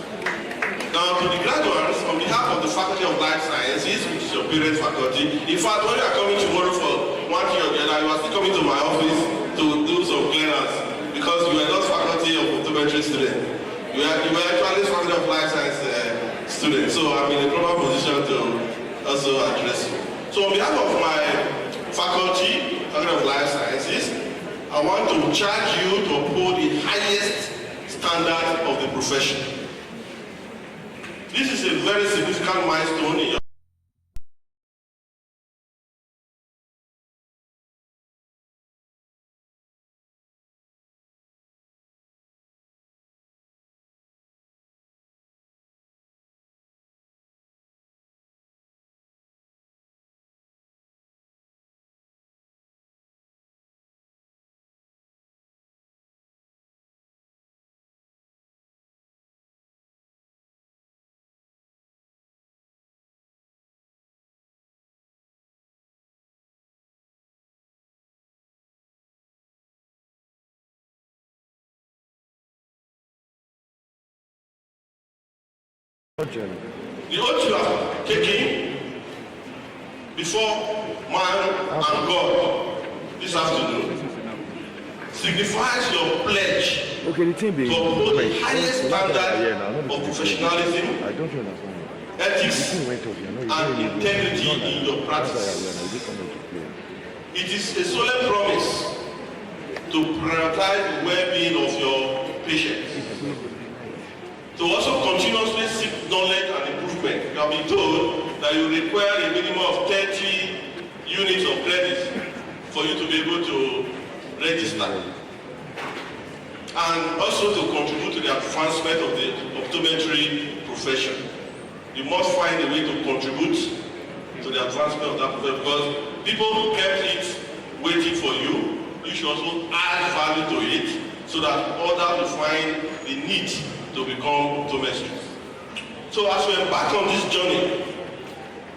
Now, to the graduates, on behalf of the Faculty of Life Sciences, which is your parent faculty, in fact, when you are coming tomorrow for one year or the other, you are still coming to my office to do some clearance, because you are not Faculty of Optometry student. You are actually Faculty of Life Science student, so I'm in a proper position to also address you. So on behalf of my faculty, Faculty of Life Sciences, I want to charge you to uphold the highest standard of the profession. This is a very significant milestone in your the oath you have taken before man and God this afternoon signifies your pledge to uphold the highest standard of professionalism, ethics, and integrity in your practice. It is a solemn promise to prioritize the well-being of your patients, to also continuously seek knowledge and improvement. You have been told that you require a minimum of 30 units of credit for you to be able to register. And also to contribute to the advancement of the optometry profession. You must find a way to contribute to the advancement of that profession, because people who kept it waiting for you, you should also add value to it so that others will find the need to become optometrists. So as we embark on this journey,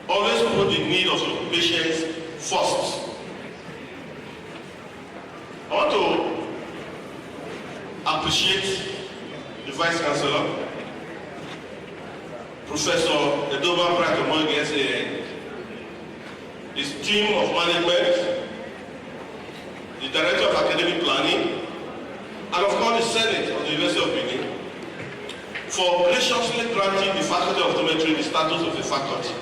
always put the need of your patients first. I want to appreciate the Vice Chancellor, Professor Edoba Prakomoge, his team of management, the Director of Academic Planning, and of course the Senate of the University of Benin, for graciously granting the Faculty of Optometry the status of a faculty.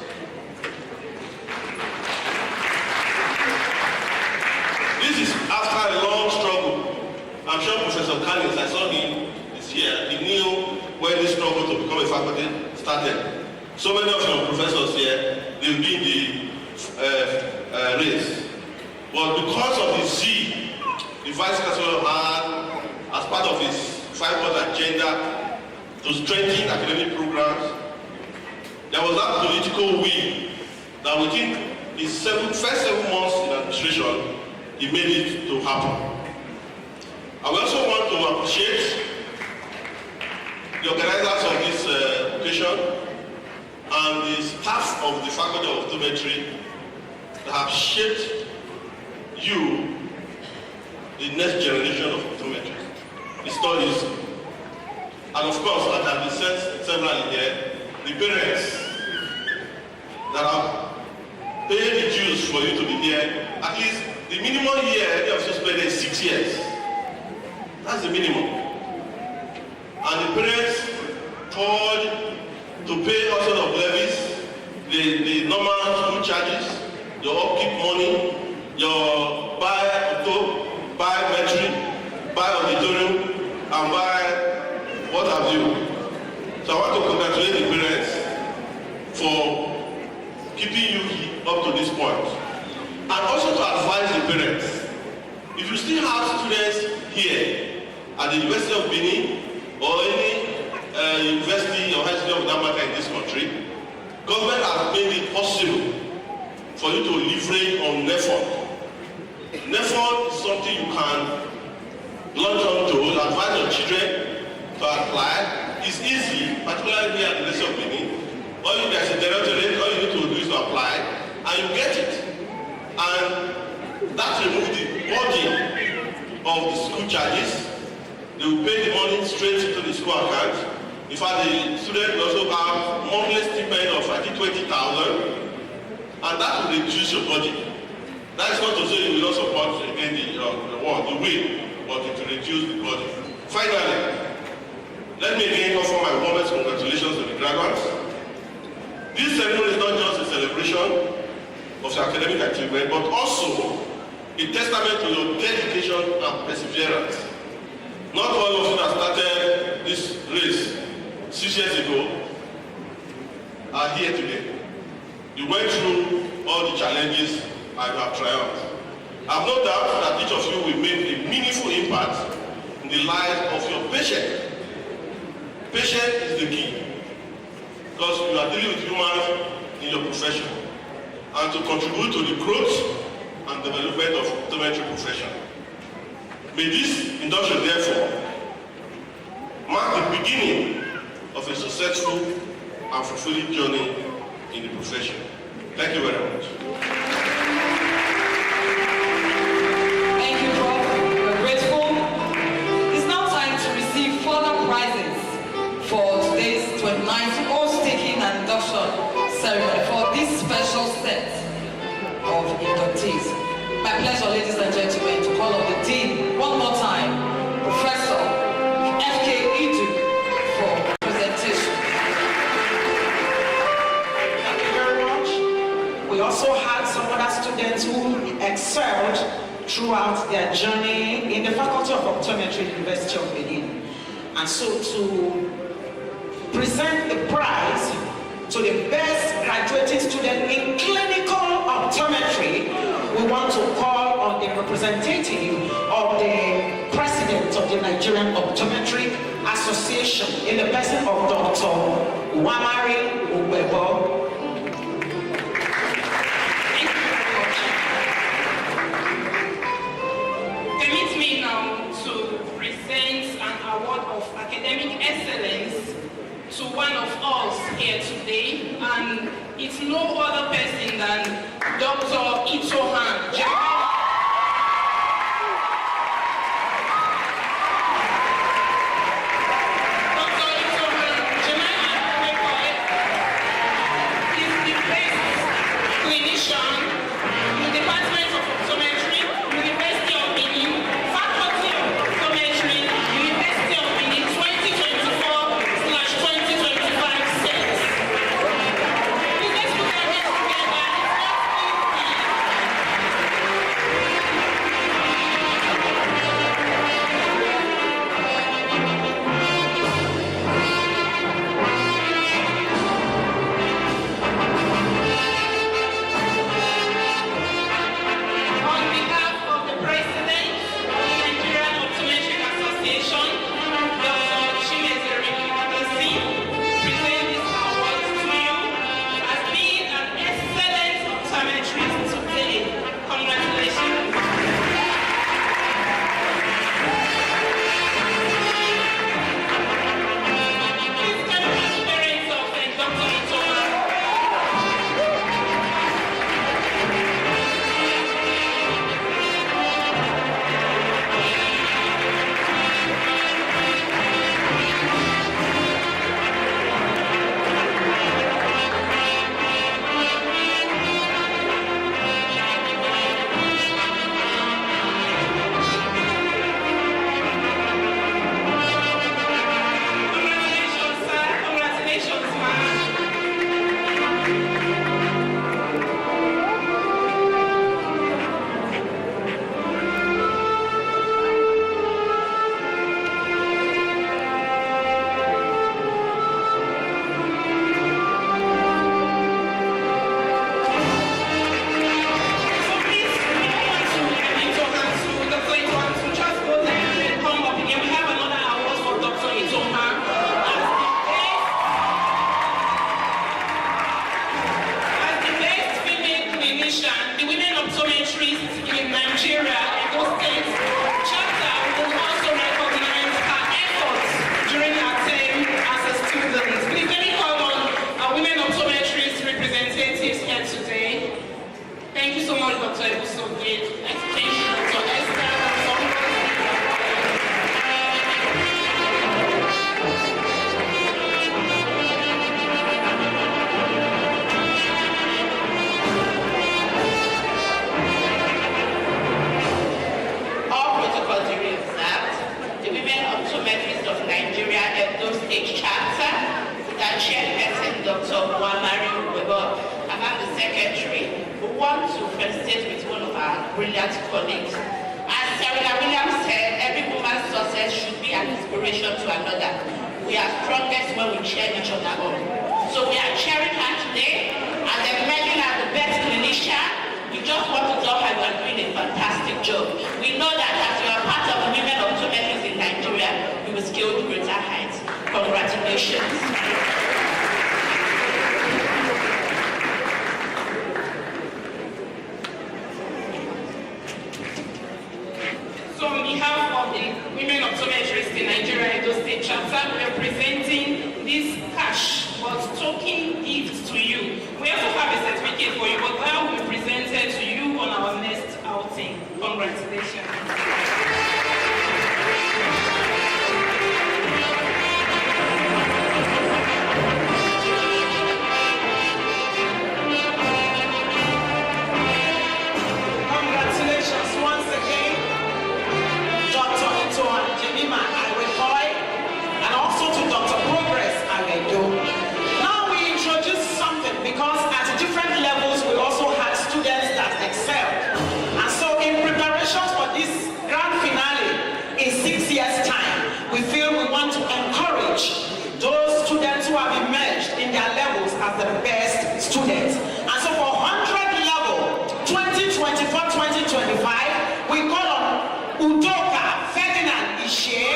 This is after a long struggle. I'm sure Professor Collins, I saw him this year, he knew when this struggle to become a faculty started. So many of your professors here, they've been in the race. But because of the zeal the Vice Chancellor had as part of his 5-point agenda to strengthen academic programs, there was that political will that within his first 7 months in administration, he made it to happen. I will also want to appreciate the organizers of this occasion and the staff of the Faculty of Optometry that have shaped you, the next generation of optometry. It's not easy. And of course, as has been said several here, the parents that have paid the dues for you to be here, at least the minimum year you have to spend is 6 years. That's the minimum. And the parents told to pay all sorts of levies, the normal school charges, your upkeep money, your buy auto, buy battery, buy auditorium, and buy what have you. So I want to congratulate the parents for keeping you up to this point. And also to advise the parents, if you still have students here at the University of Benin or any university or high school of that matter in this country, government has made it possible for you to leverage on NEFOD. NEFOD is something you can launch on to advise your children to apply. It's easy, particularly here at the University of Benin. There's a directorate, all you need to do is to apply, and you get it. And that removes the burden of the school charges. They will pay the money straight into the school account. In fact, the student will also have monthly stipend of I think 20,000, and that will reduce your budget. That is not to say you will not support again the will, but it will reduce the budget. Finally, let me again offer my warmest congratulations to the graduates. This ceremony is not just a celebration of your academic achievement, but also a testament to your dedication and perseverance. Not all of you that started this race 6 years ago are here today. You went through all the challenges and you have triumphed. I have no doubt that each of you will make a meaningful impact in the life of your patient. Patient is the key, because you are dealing with humans in your profession, and to contribute to the growth and development of the optometry profession. May this induction, therefore, mark the beginning of a successful and fulfilling journey in the profession. Thank you very much. Thank you, Prof. We're grateful. It's now time to receive further prizes for today's 29th oath-taking and induction ceremony for this special set of inductees. My pleasure, ladies and gentlemen, to call on the Dean one more time, Professor F.K. Idu, for presentation. Thank you very much. We also had some other students who excelled throughout their journey in the Faculty of Optometry, University of Benin. And so to present a prize to the best graduating student in clinical optometry, we want to call on the representative of the president of the Nigerian Optometry Association in the person of Dr. Wamari Ubebo. Permit me now to present an award of academic excellence to one of us here today, and it's no other person than Dr. Itohan. Dr. Itohan is the best clinician in the Department of Optometry, University of Benin, Faculty of Optometry, University of Benin, 2024/2025 sets. Let's put our hands together. Dr. Muammar Webo. I'm the secretary. We want to felicitate with one of our brilliant colleagues. As Serena Williams said, every woman's success should be an inspiration to another. We are strongest when we cheer each other on. So we are cheering her today, and then making her the best clinician. We just want to tell her you are doing a fantastic job. We know that as you are part of the women optometrists in Nigeria, you will scale to greater heights. Congratulations. So on behalf of the women optometrists in Nigeria Edo State Chapter, we are presenting this cash but token gift to you. We also have a certificate for you, but that will be presented to you on our next outing. Congratulations. Congratulations once again, Dr. Itoan Jemima Iwekoy, and also to Dr. Progress Awedo. Now we introduce something because at different levels we also had students that excelled. And so in preparations for this grand finale in 6 years' time, we feel we want to encourage those students who have emerged in their levels as the best students. And so for 100 level, 2024-2025, we call on Udoka Ferdinand Ishe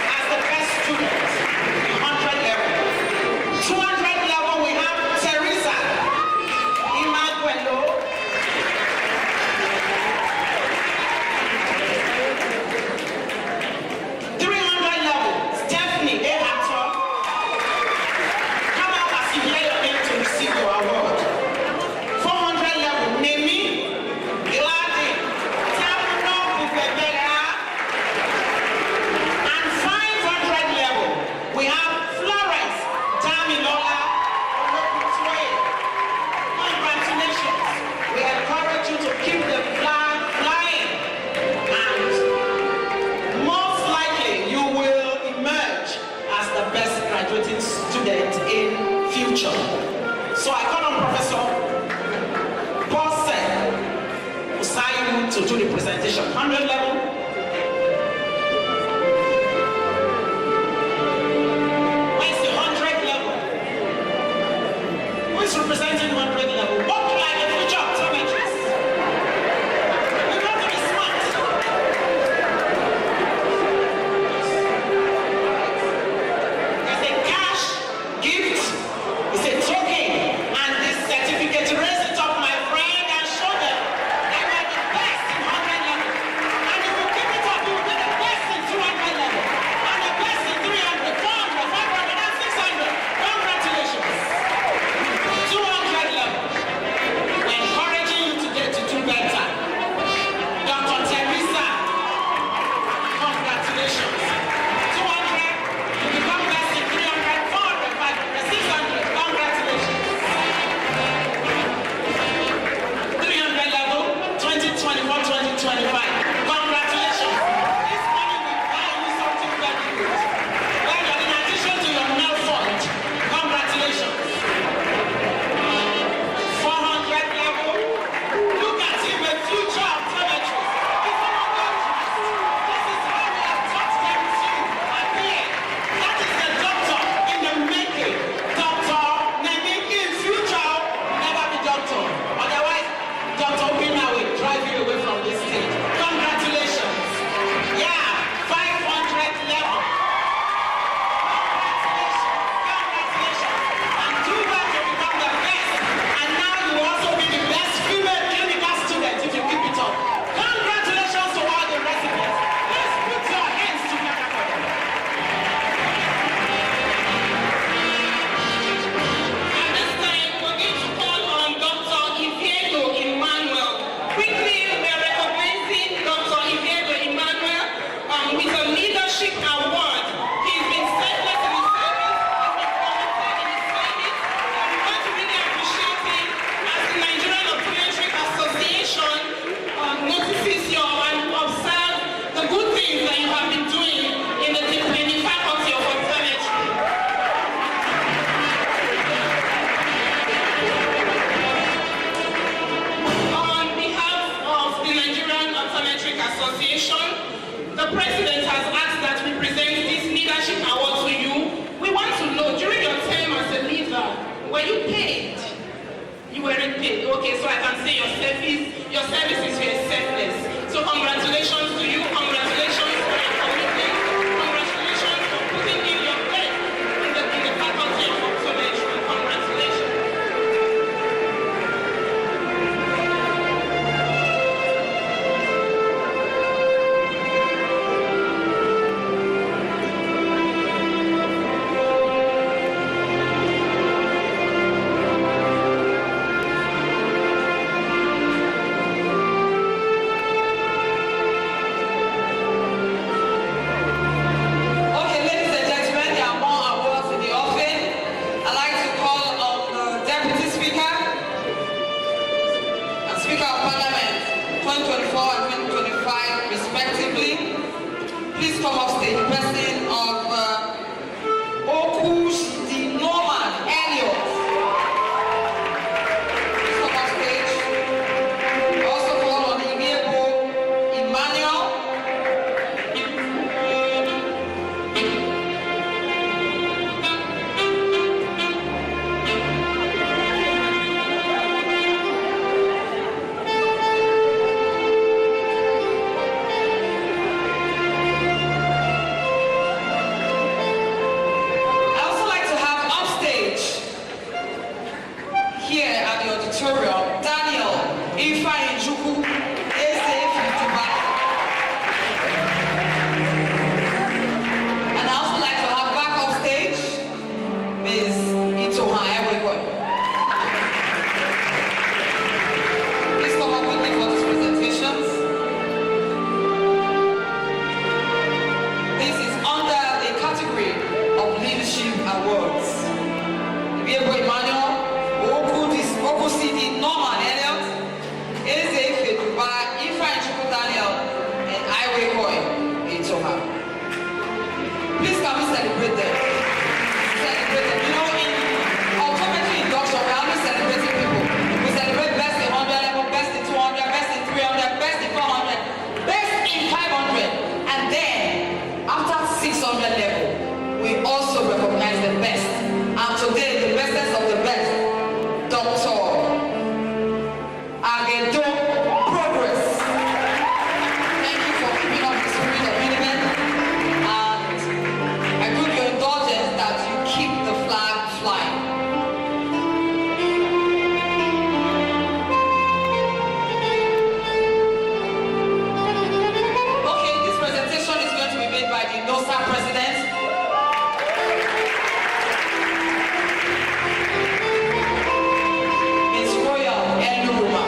as the best student, 100 level. 200 level, we have Teresa Imaguelo. 300 level, Stephanie Ehato. Come out as you hear your name to receive your award. 400 level, Nemi Gladi Tamuno Bubebela. And 500 level, we have Florence Damilola Olokutwe. Congratulations. We encourage you to keep the flag flying. And most likely you will emerge as the best graduating student in future. So I call on Professor Paulsen Usayu to do the presentation. 100 level. Where's the 100 level? Who is representing 100 level? What do I get for job? Optometrist. You got to be smart. There's a cash gift, it's a token, and this certificate. Raise it up, my friend, and show them that you are the best in 100 level. And if you Association. The president has asked that we present this leadership award to you. We want to know, during your time as a leader, were you paid? You weren't paid. Okay, so I can say your services were selfless. So congratulations to you. Congratulations for your commitment. Congratulations for putting in your best in the faculty of optometry. Congratulations. Okay, ladies and gentlemen, there are more awards in the offing. I'd like to call on the Deputy Speaker and Speaker of Parliament 2024 and 2025 respectively. Please come off stage. The person of Okush the Norman Elliot. Please come off stage. I also call on Imiebo Emmanuel. I also like to have upstage here at the auditorium Daniel Ifeanyichukwu Eze Fituba. And I also like to have back upstage Ms. Itoha Ewegwe. Please come up with me for these presentations. This is under the category of Leadership Awards. Ibiebo Emmanuel, Oku CD Norman Elliot, Eze Ifeduba, Ifeanyichukwu Daniel, and Iwekoi Itoha. Please can we celebrate them? Celebrate them. You know, in optometry induction, we always celebrating people. We celebrate best in 100 level, best in 200, best in 300, best in 400, best in 500, and then after 600 level, we also recognize the best. And today, the bestest of the best, Dr. Agedo Progress. Thank you for keeping up the spirit of minimum. And I put your indulgence that you keep the flag flying. Okay, this presentation is going to be made by the NOSA president. Ms. Royal Eluruma.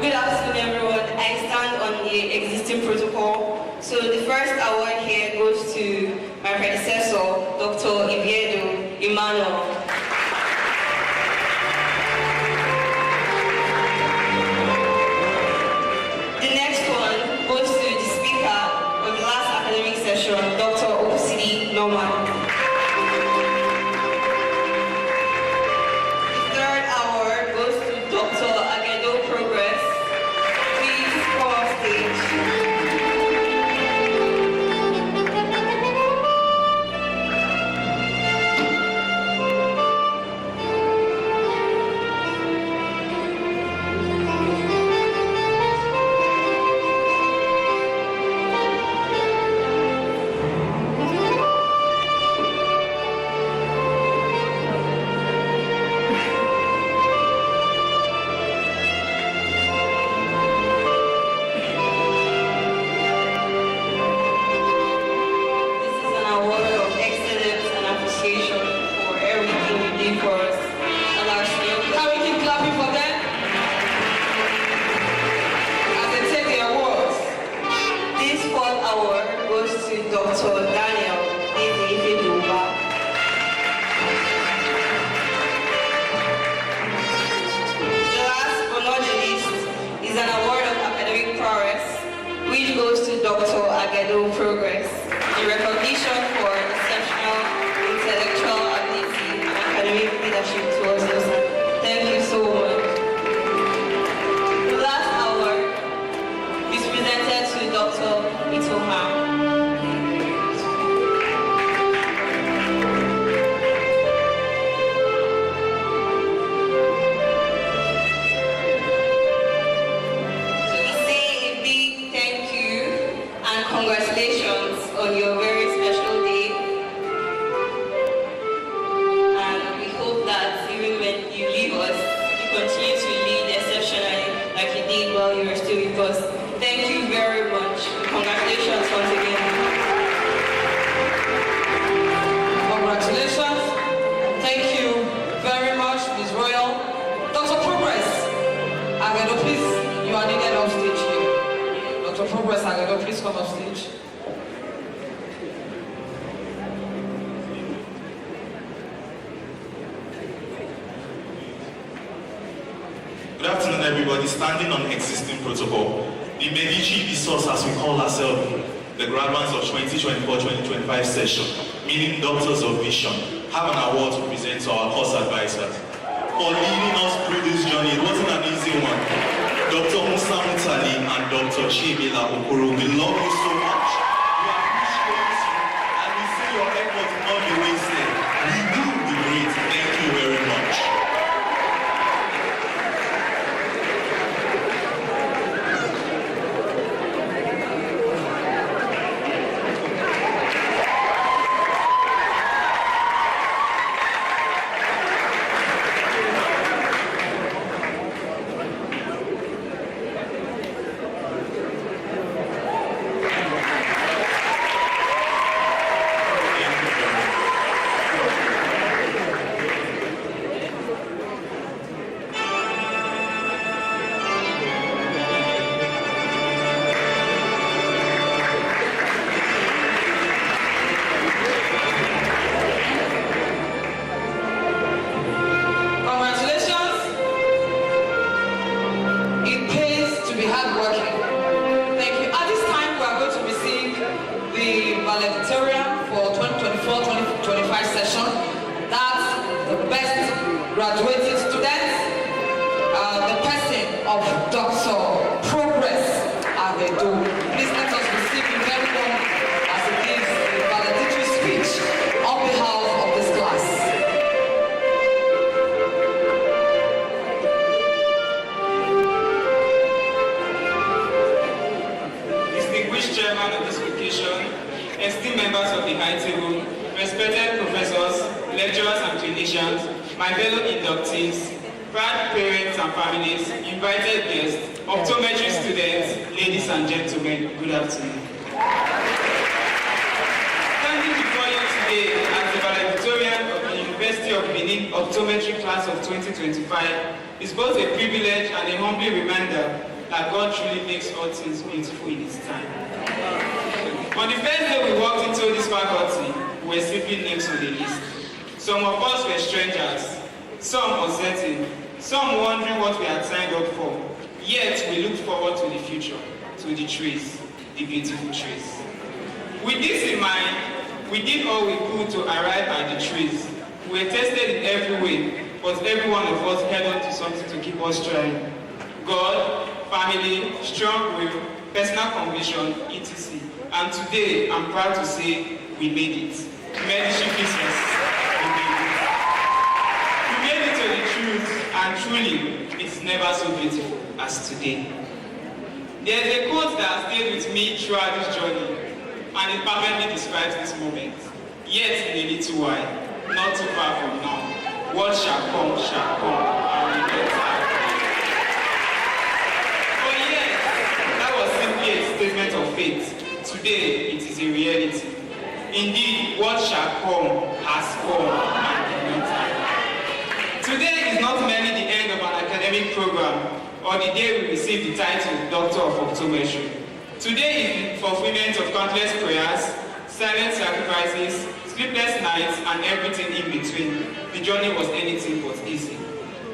Good afternoon, everyone. I stand on the existing protocol. So the first award here goes to my predecessor, Dr. Ibiedo Emmanuel. The next one goes to the speaker of the last academic session, Dr. Okusidi Norman. The third award goes to Dr. Agedo Progress. Please come off stage. us. Thank you very much. Congratulations once again. Congratulations. Thank you very much, Ms. Royal. Dr. Progress, Agado, please, you are needed off stage here. Dr. Progress, Agado, please come off stage. Good afternoon, everybody. Standing on existing protocol, the Medici resource, as we call ourselves, the graduates of 2024-2025 session, meaning doctors of vision, have an award to present to our course advisors for leading us through this journey. It wasn't an easy one. Dr. Musa Mutali and Dr. Chibila Okoro, we love you so much. We appreciate you, and we say your effort will not be wasted. We will be great. Thank you very much. Graduating students, the person of Dr. Progress Agado. Please let us receive him very warm as he gives a valedictory speech on behalf of this class. Distinguished chairman of this occasion, esteemed members of the high table, respected professors, lecturers and clinicians, my fellow inductees, proud parents and families, invited guests, optometry students, ladies and gentlemen, good afternoon. Standing before you today as the valedictorian of the University of Benin Optometry class of 2025 is both a privilege and a humbling reminder that God truly makes all things beautiful in His time. On the first day we walked into this faculty, we were simply names on the list. Some of us were strangers, some uncertain, some wondering what we had signed up for. Yet we looked forward to the future, to the trees, the beautiful trees. With this in mind, we did all we could to arrive at the trees. We were tested in every way, but every one of us held on to something to keep us trying. God, family, strong will, personal conviction, etc. And today, I'm proud to say we made it. Medici business. And truly, it's never so beautiful as today. There's a quote that stayed with me throughout this journey, and it perfectly describes this moment. Yet in a little while, not too far from now, what shall come, and we get tired. But yes, that was simply a statement of faith. Today, it is a reality. Indeed, what shall come has come, and we get tired. Today is not merely the end of an academic program or the day we receive the title Doctor of Optometry. Today is the fulfillment of countless prayers, silent sacrifices, sleepless nights, and everything in between. The journey was anything but easy.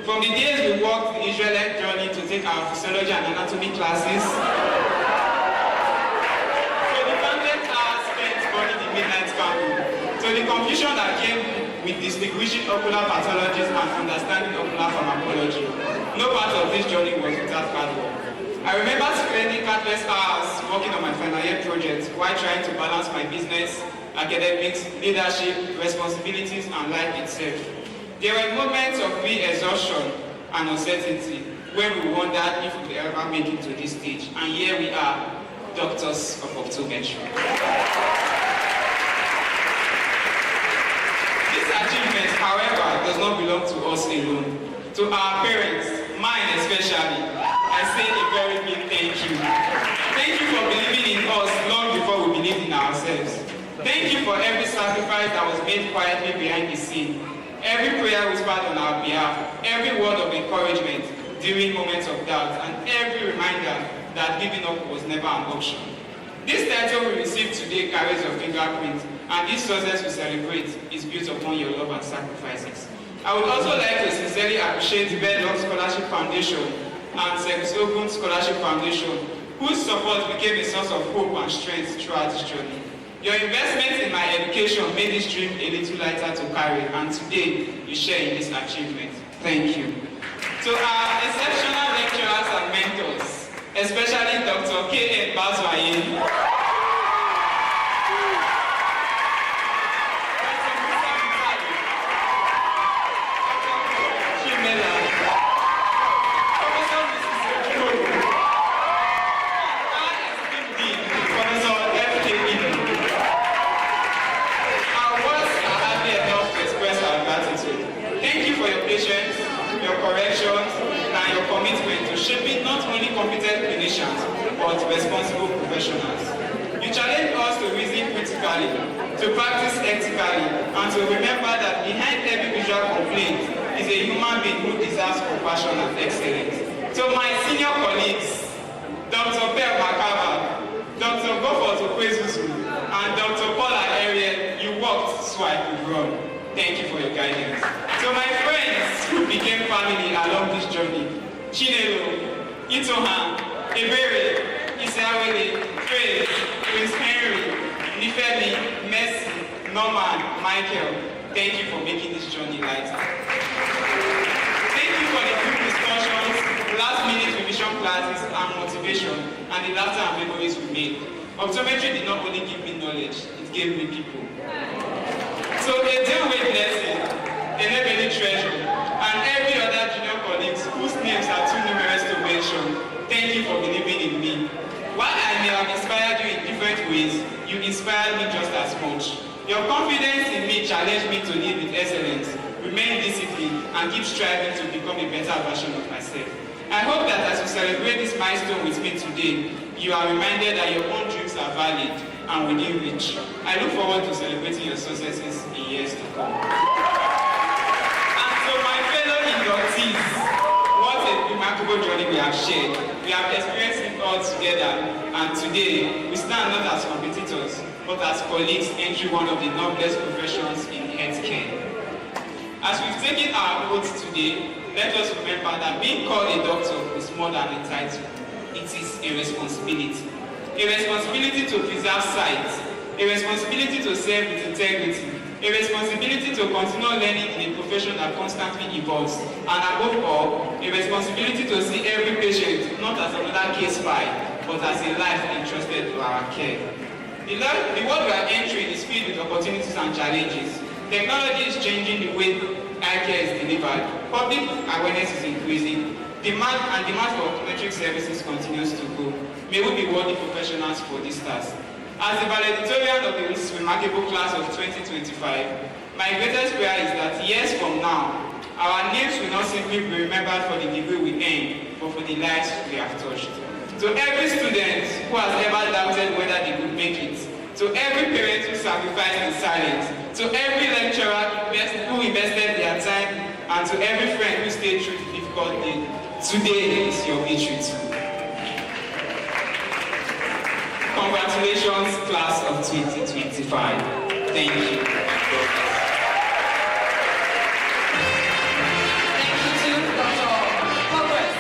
From the days we walked the Israelite journey to take our physiology and anatomy classes, to the countless hours spent burning the midnight candle, to the confusion that came with distinguishing ocular pathologies and understanding ocular pharmacology. No part of this journey was without hard work. I remember spending countless hours working on my final year project while trying to balance my business, academics, leadership, responsibilities, and life itself. There were moments of exhaustion and uncertainty when we wondered if we would ever make it to this stage. And here we are, doctors of optometry. This achievement, however, does not belong to us alone. To our parents, mine especially, I say a very big thank you. Thank you for every sacrifice that was made quietly behind the scene, every prayer whispered on our behalf, every word of encouragement during moments of doubt, and every reminder that giving up was never an option. This title we received today carries your fingerprint, and this success we celebrate is built upon your love and sacrifices. I would also like to sincerely appreciate the Bedrock Scholarship Foundation and Service Open Scholarship Foundation, whose support became a source of hope and strength throughout this journey. Your investment in my education made this dream a little lighter to carry, and today you share in this achievement. Thank you. To our exceptional lecturers and mentors, especially Dr. K.N. Bazwaye, shaping not only competent clinicians, but responsible professionals. You challenge us to reason critically, to practice ethically, and to remember that behind every visual complaint is a human being who deserves compassion and excellence. To my senior colleagues, Dr. Bell Makaba, Dr. Gofort Okwezuzu, and Dr. Paula Ariel, you walked so I could run. Thank you for your guidance. To my friends who became family along this journey, Chinelo, Itohan, Ebere, Isawele, Praise, Prince Henry, Nifemi, Mercy, Norman, Michael, thank you for making this journey lighter. Thank you for the group discussions, last-minute revision classes, and motivation, and the laughter and memories we made. Optometry did not only give me knowledge, it gave me people. So a deal-weight blessing, a never treasure, and every other junior colleagues whose names are too numerous to mention, thank you for believing in me. While I may have inspired you in different ways, you inspired me just as much. Your confidence in me challenged me to live with excellence, remain disciplined, and keep striving to become a better version of myself. I hope that as you celebrate this milestone with me today, you are reminded that your own dreams are valid and within reach. I look forward to celebrating your successes in years to come. So my fellow inductees, what a remarkable journey we have shared. We have experienced it all together, and today we stand not as competitors, but as colleagues entering one of the noblest professions in healthcare. As we've taken our oath today, let us remember that being called a doctor is more than a title. It is a responsibility. A responsibility to preserve sight, a responsibility to serve with integrity, a responsibility to continue learning in a profession that constantly evolves, and above all, a responsibility to see every patient not as another case file, but as a life entrusted to our care. The world we are entering is filled with opportunities and challenges. Technology is changing the way eye care is delivered. Public awareness is increasing. Demand for optometric services continues to grow. May we be worthy professionals for this task. As the valedictorian of this remarkable class of 2025, my greatest prayer is that years from now, our names will not simply be remembered for the degree we earn, but for the lives we have touched. To every student who has ever doubted whether they could make it, to every parent who sacrificed in silence, to every lecturer who invested their time, and to every friend who stayed through the difficult day, today is your victory too. Congratulations, class of 2025. Thank you. Thank you to Dr. Progress.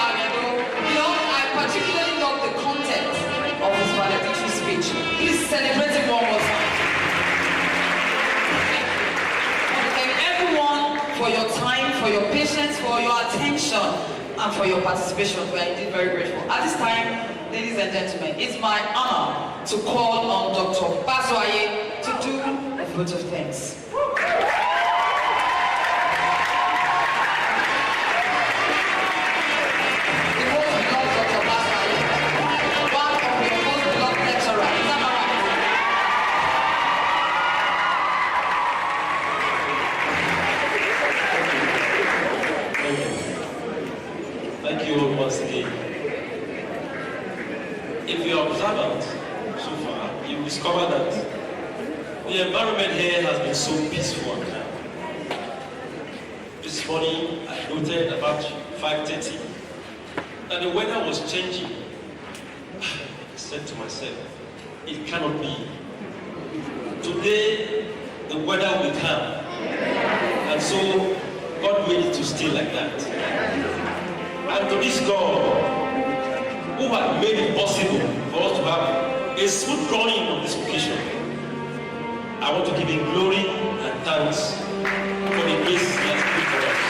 I particularly love the content of his valedictory speech. Please celebrate it one more time. I want to thank everyone for your time, for your patience, for your attention, and for your participation. We are indeed very grateful. At this time, ladies and gentlemen, it's my honor to call on Dr. Bazwaye to do a vote of thanks. The most beloved Dr. Bazwaye, one of your most beloved lecturers. Is that right? Thank you all once again. If you are observant so far, you discover that The environment here has been so peaceful and calm. This morning, I noted about 5:30 that the weather was changing. I said to myself, it cannot be. Today, the weather will be calm. And so, God made it to stay like that. And to this God, who had made it possible for us to have a smooth running on this occasion, I want to give him glory and thanks for the grace he has given for us.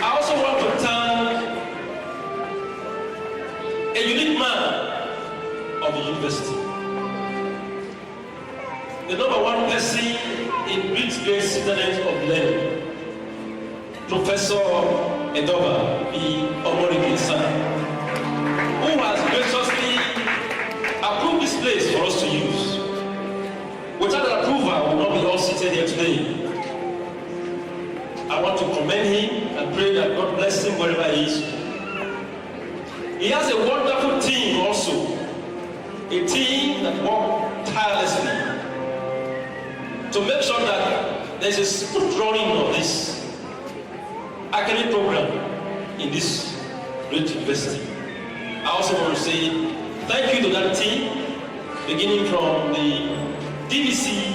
I also want to thank a unique man of the university. The number one person in British Citadel of Learning, Professor Edoba B. Omorigi-san, who has graciously approved this place for us to use. Without that approval, we will not be all seated here today. I want to commend him and pray that God bless him wherever he is. He has a wonderful team also, a team that works tirelessly to make sure that there's a smooth running of this academic program in this great university. I also want to say thank you to that team, beginning from the DVC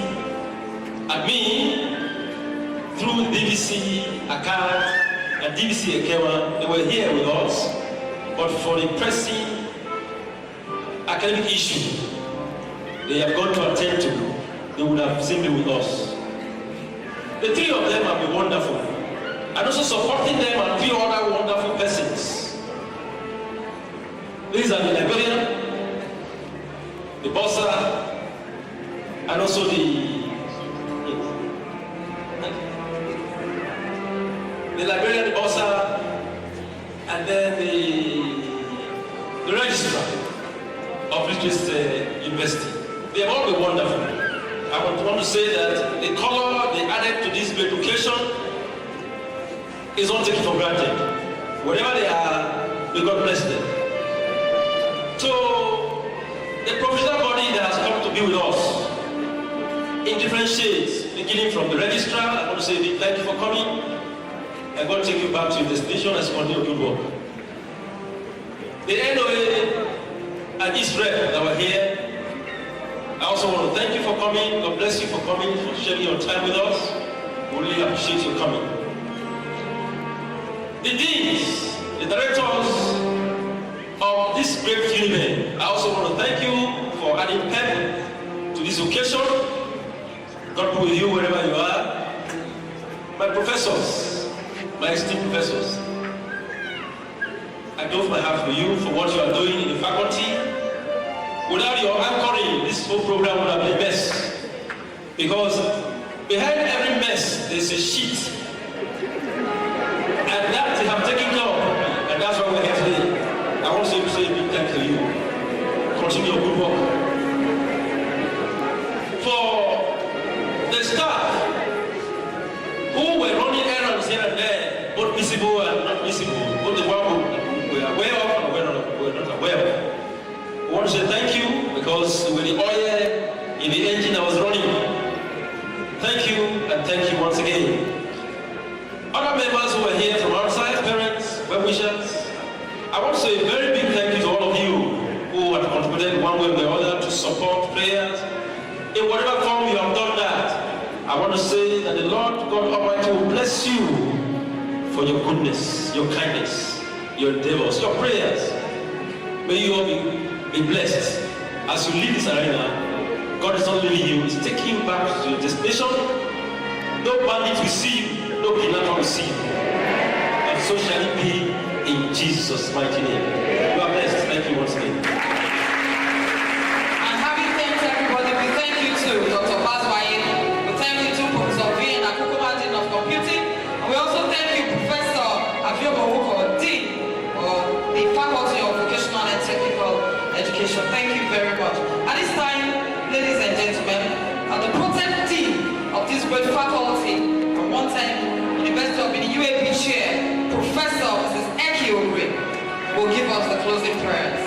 admin, through DVC account and DVC Ekewa. They were here with us, but for the pressing academic issue they have gone to attend to, they would have seen me with us. The three of them have been wonderful. And also supporting them and three other wonderful persons. These are the librarian, the bursar, and also the librarian, the bursar, and then the registrar of British University. They have all been wonderful. I want to say that the color they added to this great occasion is not taken for granted. Wherever they are, may God bless them. So, the professional body that has come to be with us in different shades, beginning from the registrar, I want to say thank you for coming. I'm going to take you back to your destination as you continue good work. The NOA and East Rep that were here, I also want to thank you for coming. God bless you for coming, for sharing your time with us. We really appreciate your coming. The deans, the directors of this great union, I also want to thank you for adding pep to this occasion. God be with you wherever you are. My professors, my esteemed professors, I doff my hat for you for what you are doing in the faculty. Without your anchoring, this whole program would have been a mess. Because behind every mess, there's a sheet. And that they have taken care of. And that's why we're here today. I want to say a big thank you to you. Continue your good work. For the staff who were running errands here and there, both visible and not visible, both the one we were aware of and we're not aware of. I want to say thank you because you were the oil in the engine that was running. Thank you and thank you once again. Other members who are here from outside, parents, well-wishers, I want to say a very big thank you to all of you who have contributed one way or the other to support prayers. In whatever form you have done that, I want to say that the Lord God Almighty will bless you for your goodness, your kindness, your endeavors, your prayers. May you all be blessed as you leave this arena. God is not leaving you, He's taking you back to your destination. No bandit will see you, no kidnapper will see you. And so shall it be in Jesus' mighty name. You are blessed. Thank you once again. And having thanked everybody, we thank you to Dr. Bazwaye, we thank you to Professor V and Akukuma, Dean of Computing, and we also thank you Professor Abiobo, Dean of the Faculty of Vocational and Technical Education. Thank you very much. At this time, ladies and gentlemen, the protect team of this great faculty, and one time University of Benin UAB Chair, Professor Mrs. Eki Ogre, will give us the closing prayers.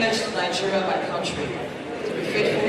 pledge to Nigeria, my country, to be faithful